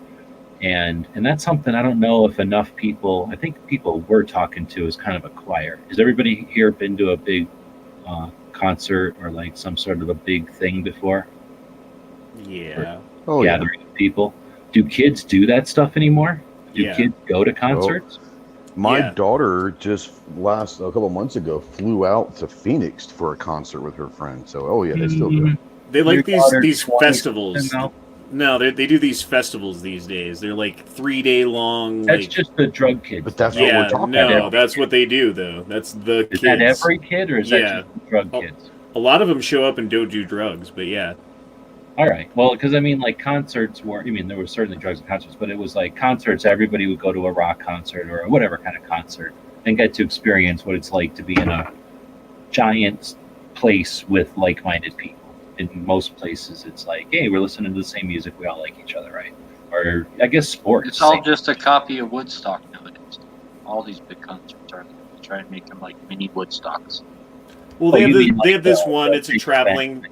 And that's something I don't know if enough people, I think people we're talking to is kind of a choir. Has everybody here been to a big concert or like some sort of a big thing before? Yeah. Gathering of people. Do kids do that stuff anymore? Do kids go to concerts? My daughter just a couple months ago flew out to Phoenix for a concert with her friend. So they still do it. They like these festivals. No, they do these festivals these days. They're like 3-day long. That's just the drug kids. But that's what we're talking about. No, that's what they do though. That's the kids. Is that every kid or is that just the drug kids? A lot of them show up and don't do drugs, but yeah. All right. Well, because I mean, like concerts were. I mean, there were certainly drugs in concerts, but it was like concerts. Everybody would go to a rock concert or whatever kind of concert and get to experience what it's like to be in a giant place with like-minded people. In most places, it's like, hey, we're listening to the same music. We all like each other, right? Or I guess sports. It's all just a copy of Woodstock nowadays. All these big concerts are trying to make them like mini Woodstocks. Well, they have this one. It's a traveling.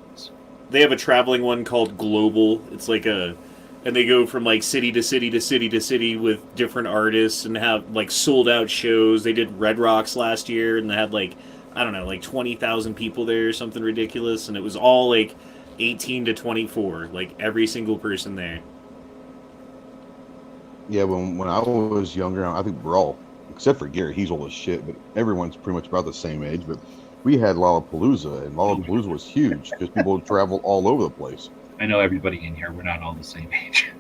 They have a traveling one called Global. It's like and they go from like city to city to city to city with different artists and have like sold out shows. They did Red Rocks last year and they had like, I don't know, like 20,000 people there or something ridiculous. And it was all like 18 to 24, like every single person there. Yeah, when I was younger, I think we're all, except for Gary, he's old as shit, but everyone's pretty much about the same age. But we had Lollapalooza, and Lollapalooza was huge because people would travel all over the place. I know everybody in here, we're not all the same age.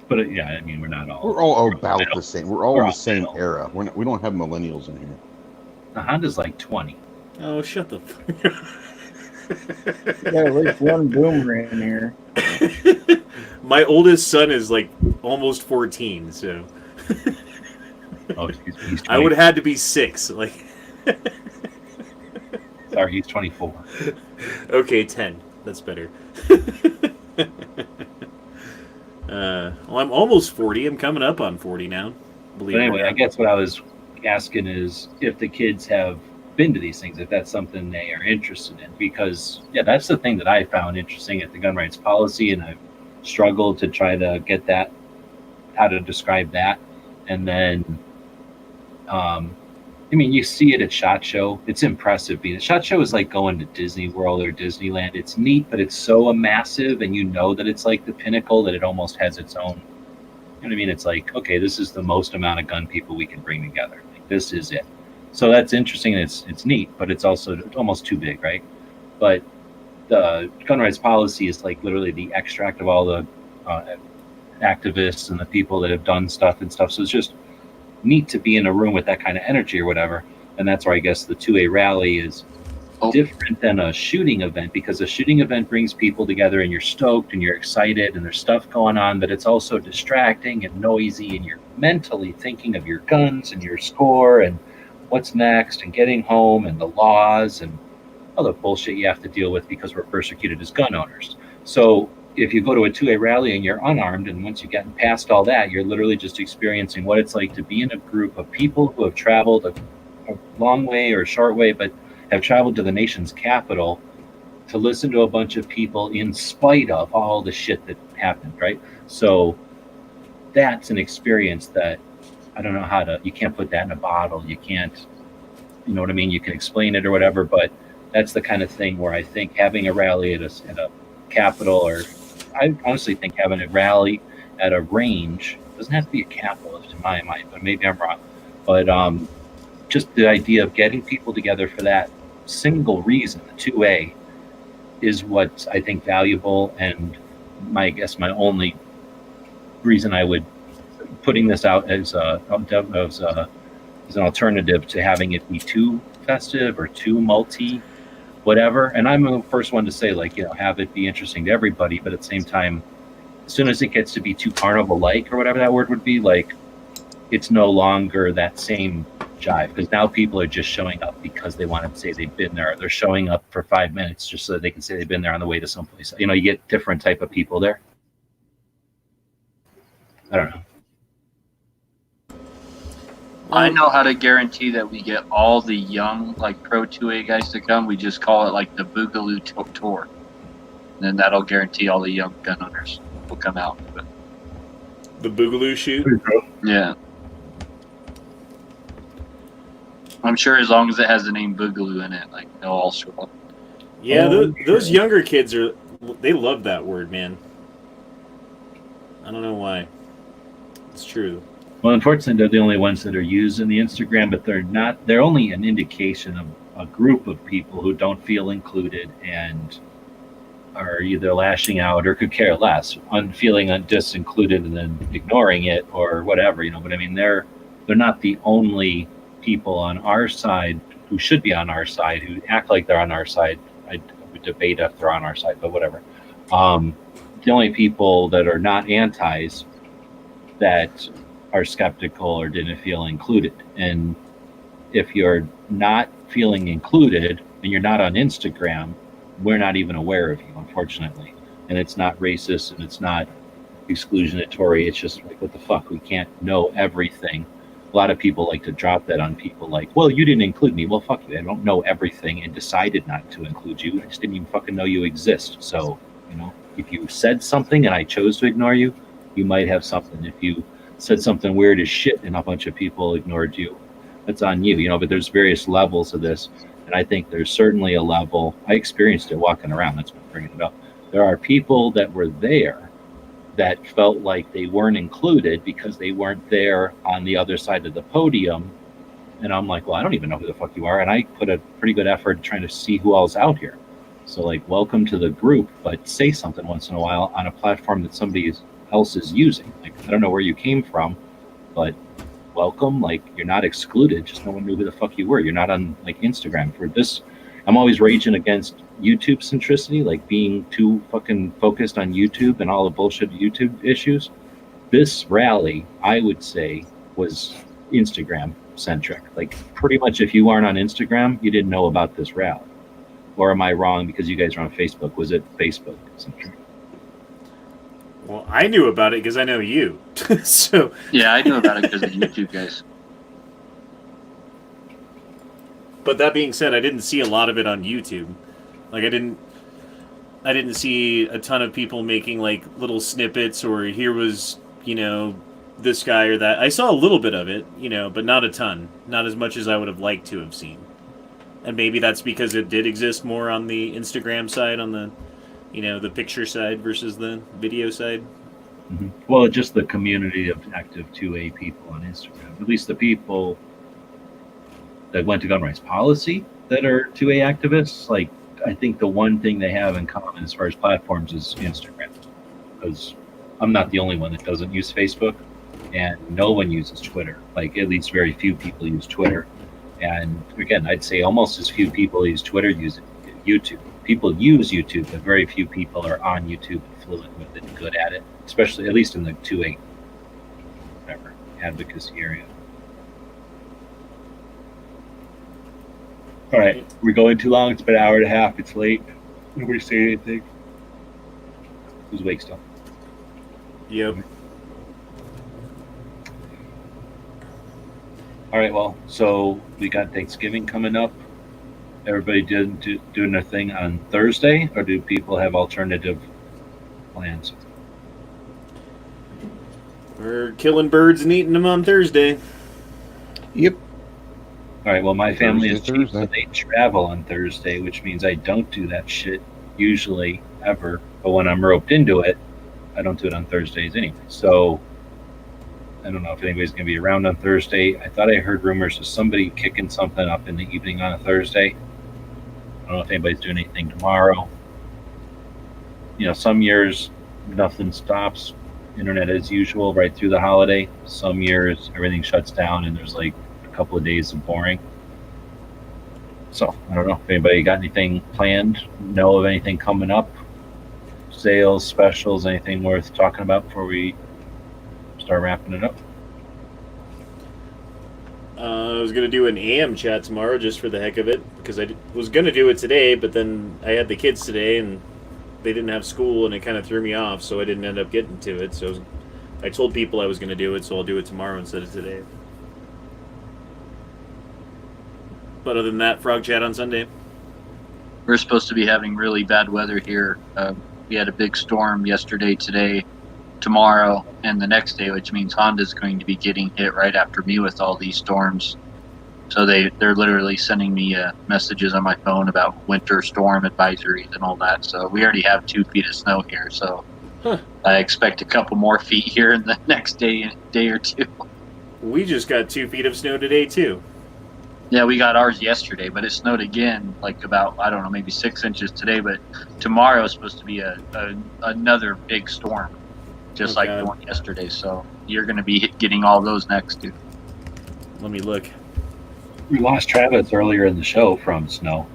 But I mean, we're not all. We're all about the same. We're all in the same era. We don't have millennials in here. The Honda's like 20. Oh, shut the fuck up. Got at least one boomer in here. My oldest son is like almost 14, so. Oh, excuse me. He's 20. I would have had to be 6. Like. Sorry, he's 24. Okay, 10. That's better. Well, I'm almost 40. I'm coming up on 40 now. But anyway, I guess what I was asking is if the kids have been to these things, if that's something they are interested in. Because, that's the thing that I found interesting at the gun rights policy, and I've struggled to try to get that, how to describe that. And then, I mean, you see it at SHOT Show. It's impressive. SHOT Show is like going to Disney World or Disneyland. It's neat, but it's so massive, and you know that it's like the pinnacle that it almost has its own. You know what I mean? It's like, okay, this is the most amount of gun people we can bring together. Like, this is it. So that's interesting. And it's neat, but it's also almost too big, right? But the gun rights policy is like literally the extract of all the activists and the people that have done stuff and stuff. So it's just neat to be in a room with that kind of energy or whatever. And that's where I guess the 2A rally is different than a shooting event, because a shooting event brings people together and you're stoked and you're excited and there's stuff going on, but it's also distracting and noisy and you're mentally thinking of your guns and your score and what's next and getting home and the laws and all the bullshit you have to deal with because we're persecuted as gun owners. So if you go to a 2A rally and you're unarmed, and once you get past all that, you're literally just experiencing what it's like to be in a group of people who have traveled a long way or a short way, but have traveled to the nation's capital to listen to a bunch of people in spite of all the shit that happened, right? So that's an experience that I don't know how to, you can't put that in a bottle. You can't, you know what I mean? You can explain it or whatever, but that's the kind of thing where I think having a rally at a capital, or I honestly think having a rally at a range, doesn't have to be a capital in my mind, but maybe I'm wrong. But just the idea of getting people together for that single reason, the 2A, is what I think valuable, and my only reason I would putting this out as an alternative to having it be too festive or too multi whatever. And I'm the first one to say, like, you know, have it be interesting to everybody, but at the same time, as soon as it gets to be too carnival-like or whatever that word would be, like, it's no longer that same jive, because now people are just showing up because they want to say they've been there. They're showing up for 5 minutes just so that they can say they've been there on the way to someplace. You know, you get different type of people there. I don't know. I know how to guarantee that we get all the young, like, pro 2A guys to come. We just call it, like, the Boogaloo Tour. And then that'll guarantee all the young gun owners will come out. But the Boogaloo shoot? Yeah. I'm sure as long as it has the name Boogaloo in it, like, they'll all show up. Yeah, those younger kids they love that word, man. I don't know why. It's true. Well, unfortunately, they're the only ones that are using the Instagram, but they're only an indication of a group of people who don't feel included and are either lashing out or could care less, feeling disincluded and then ignoring it or whatever, you know. But I mean, they're not the only people on our side who should be on our side, who act like they're on our side. I would debate if they're on our side, but whatever. The only people that are not antis that are skeptical or didn't feel included. And if you're not feeling included and you're not on Instagram, we're not even aware of you, unfortunately. And it's not racist and it's not exclusionatory. It's just like, what the fuck? We can't know everything. A lot of people like to drop that on people, like, well, you didn't include me. Well, fuck you. I don't know everything and decided not to include you. I just didn't even fucking know you exist. So, you know, if you said something and I chose to ignore you, you might have something. If you said something weird as shit and a bunch of people ignored you, that's on you, you know. But there's various levels of this, and I think there's certainly a level. I experienced it walking around. That's what I'm bringing it up. There are people that were there that felt like they weren't included because they weren't there on the other side of the podium. And I'm like, well, I don't even know who the fuck you are. And I put a pretty good effort trying to see who else out here. So, like, welcome to the group, but say something once in a while on a platform that somebody else is using. Like, I don't know where you came from, but welcome. Like, you're not excluded, just no one knew who the fuck you were. You're not on, like, Instagram for this. I'm always raging against YouTube centricity, like being too fucking focused on YouTube and all the bullshit YouTube issues. This rally, I would say, was Instagram centric. Like, pretty much if you aren't on Instagram, you didn't know about this rally. Or am I wrong because you guys are on Facebook? Was it Facebook centric? Well, I knew about it because I know you. So yeah, I knew about it because of YouTube guys. But that being said, I didn't see a lot of it on YouTube. Like, I didn't see a ton of people making, like, little snippets, or here was, you know, this guy or that. I saw a little bit of it, you know, but not a ton. Not as much as I would have liked to have seen. And maybe that's because it did exist more on the Instagram side, on the, you know, the picture side versus the video side. Mm-hmm. Well, just the community of active 2A people on Instagram. At least the people that went to gun rights policy that are 2A activists. Like, I think the one thing they have in common as far as platforms is Instagram. Because I'm not the only one that doesn't use Facebook, and no one uses Twitter. Like, at least very few people use Twitter. And again, I'd say almost as few people use Twitter, use YouTube. People use YouTube, but very few people are on YouTube fluent with it and good at it, especially at least in the 2.8 whatever advocacy area. All right, we're going too long. It's been an hour and a half. It's late. Nobody say anything. Who's awake still? Yep. All right, well, so we got Thanksgiving coming up. Everybody doing their thing on Thursday, or do people have alternative plans? We're killing birds and eating them on Thursday. Yep. All right, well, my family is cheap, Thursday. so they travel on Thursday, which means I don't do that shit usually, ever. But when I'm roped into it, I don't do it on Thursdays anyway. So I don't know if anybody's going to be around on Thursday. I thought I heard rumors of somebody kicking something up in the evening on a Thursday. I don't know if anybody's doing anything tomorrow. You know, some years nothing stops, internet as usual right through the holiday. Some years everything shuts down and there's like a couple of days of boring. So I don't know if anybody got anything planned, know of anything coming up, sales, specials, anything worth talking about before we start wrapping it up. I was going to do an AM chat tomorrow just for the heck of it, because I was going to do it today, but then I had the kids today and they didn't have school and it kind of threw me off, so I didn't end up getting to it. So I told people I was going to do it, so I'll do it tomorrow instead of today. But other than that, Frog Chat on Sunday. We're supposed to be having really bad weather here. We had a big storm yesterday, today, tomorrow, and the next day, which means Honda's going to be getting hit right after me with all these storms. So they're literally sending me messages on my phone about winter storm advisories and all that. So we already have 2 feet of snow here. So I expect a couple more feet here in the next day or two. We just got 2 feet of snow today, too. Yeah, we got ours yesterday, but it snowed again, like about, I don't know, maybe 6 inches today. But tomorrow is supposed to be another big storm, just like the one yesterday. So you're going to be getting all those next, too. Let me look. We lost Travis earlier in the show from snow.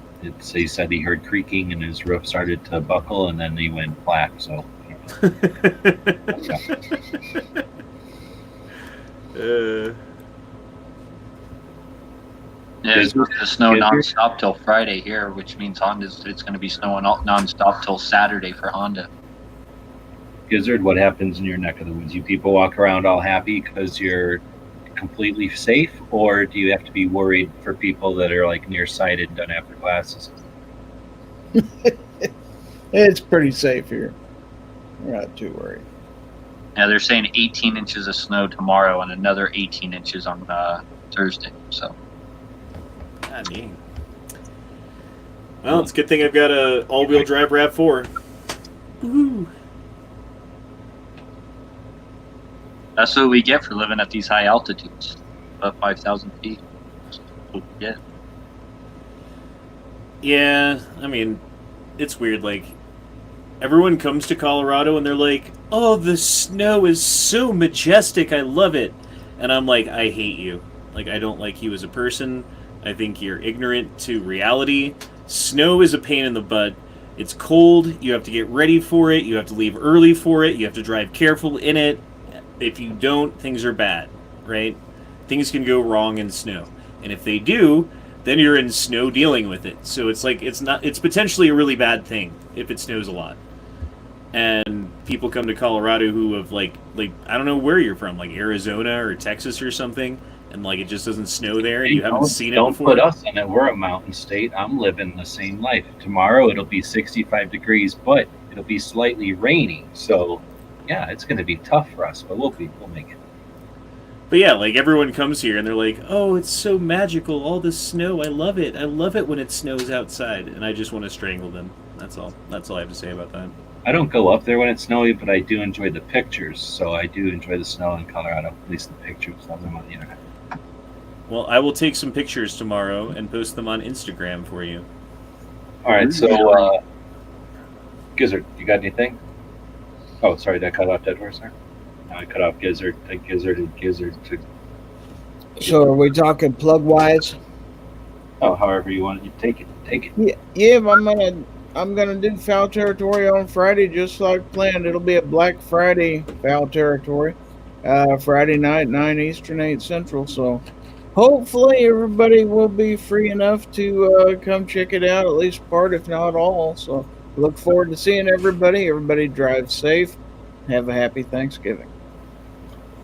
He said he heard creaking and his roof started to buckle and then he went black. So, Yeah, it's supposed to snow nonstop till Friday here, which means it's going to be snowing nonstop till Saturday for Honda. Gizzard, what happens in your neck of the woods? You people walk around all happy because you're completely safe, or do you have to be worried for people that are like nearsighted and don't have their glasses? It's pretty safe here. We're not too worried. Yeah, they're saying 18 inches of snow tomorrow and another 18 inches on Thursday. So. God dang. Well, it's a good thing I've got a all-wheel drive RAV4. Woohoo! That's what we get for living at these high altitudes, about 5,000 feet. Yeah. Yeah, I mean, it's weird. Like, everyone comes to Colorado and they're like, "Oh, the snow is so majestic. I love it." And I'm like, I hate you. Like, I don't like you as a person. I think you're ignorant to reality. Snow is a pain in the butt. It's cold. You have to get ready for it. You have to leave early for it. You have to drive careful in it. If you don't, things are bad, right? Things can go wrong in snow. And if they do, then you're in snow dealing with it. So it's like, it's potentially a really bad thing if it snows a lot. And people come to Colorado who have like I don't know where you're from, like Arizona or Texas or something, and like it just doesn't snow there and you haven't seen it before. Don't put us in it. We're a mountain state. I'm living the same life. Tomorrow it'll be 65 degrees, but it'll be slightly rainy. So yeah, it's going to be tough for us, but we'll make it. But yeah, like everyone comes here and they're like, "Oh, it's so magical, all this snow. I love it. I love it when it snows outside." And I just want to strangle them. That's all I have to say about that. I don't go up there when it's snowy, but I do enjoy the pictures. So I do enjoy the snow in Colorado, at least the pictures of them on the internet. Well, I will take some pictures tomorrow and post them on Instagram for you. All right, so Gizzard, you got anything? Oh, sorry, did I cut off Dead Horse there? No, I cut off Gizzard. Gizzard. So are we talking plug wise? Oh, however you want to take it. Take it. Yeah, I'm gonna do Foul Territory on Friday, just like planned. It'll be a Black Friday Foul Territory, Friday night, 9 Eastern, 8 Central. So hopefully everybody will be free enough to come check it out, at least part, if not all. So look forward to seeing everybody. Everybody drive safe. Have a happy Thanksgiving.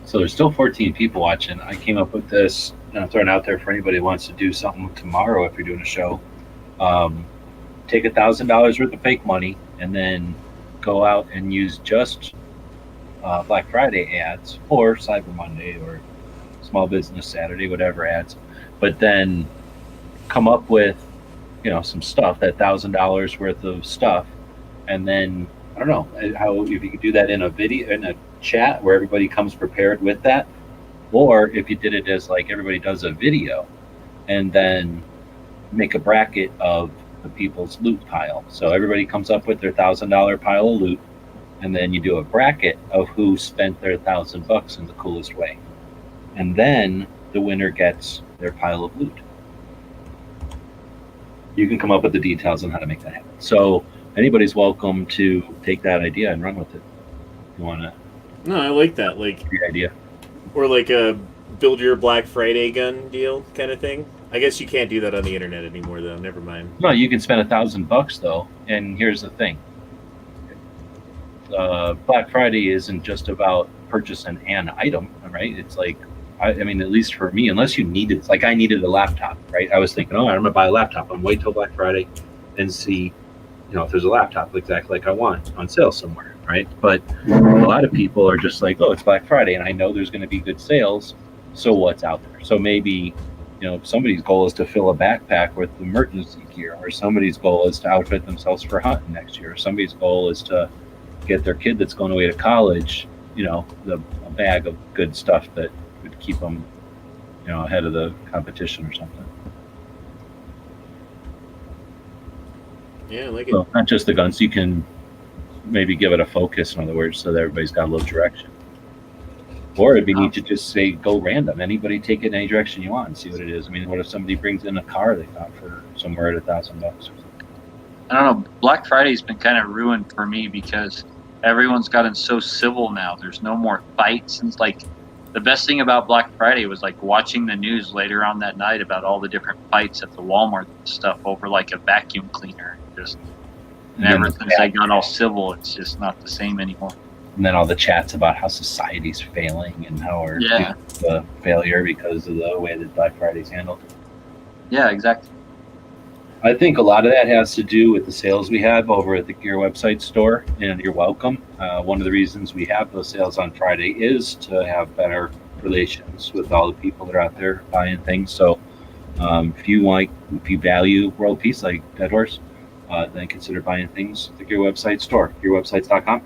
So there's still 14 people watching. I came up with this, and I'm throwing it out there for anybody who wants to do something tomorrow if you're doing a show. Take $1,000 worth of fake money and then go out and use just Black Friday ads or Cyber Monday or Small Business Saturday, whatever ads, but then come up with, some stuff, that $1,000 worth of stuff, and then I don't know how if you could do that in a video, in a chat where everybody comes prepared with that, or if you did it as like everybody does a video, and then make a bracket of the people's loot pile. So everybody comes up with their $1,000 pile of loot, and then you do a bracket of who spent their $1,000 in the coolest way, and then the winner gets their pile of loot. You can come up with the details on how to make that happen. So anybody's welcome to take that idea and run with it. You want to? No, I like that. Like the idea, or like a build your Black Friday gun deal kind of thing. I guess you can't do that on the internet anymore, though. Never mind. No, you can spend $1,000 though. And here's the thing: Black Friday isn't just about purchasing an item, right? It's like, I mean, at least for me, unless you need it, like I needed a laptop, right? I was thinking, I'm gonna buy a laptop. I'm wait till Black Friday and see, if there's a laptop exactly like I want on sale somewhere, right? But a lot of people are just like, it's Black Friday, and I know there's going to be good sales. So what's out there? So maybe, somebody's goal is to fill a backpack with emergency gear, or somebody's goal is to outfit themselves for hunting next year, or somebody's goal is to get their kid that's going away to college, a bag of good stuff that would keep them, ahead of the competition or something. Yeah, I like it. So not just the guns. You can maybe give it a focus, in other words, so that everybody's got a little direction. Or it'd be neat to just say, go random. Anybody take it in any direction you want and see what it is. I mean, what if somebody brings in a car they got for somewhere at $1,000 or something? I don't know. Black Friday's been kind of ruined for me because everyone's gotten so civil now. There's no more fights. And it's like the best thing about Black Friday was like watching the news later on that night about all the different fights at the Walmart and stuff over like a vacuum cleaner. And ever since they got all civil, it's just not the same anymore. And then all the chats about how society's failing and how we're the failure because of the way that Black Friday's handled. Yeah, exactly. I think a lot of that has to do with the sales we have over at the Gear Website store, and you're welcome. One of the reasons we have those sales on Friday is to have better relations with all the people that are out there buying things. So if you value world peace like Dead Horse, then consider buying things at the Gear Website store, gearwebsites.com.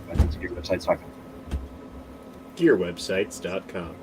Gearwebsites.com. Gearwebsites.com.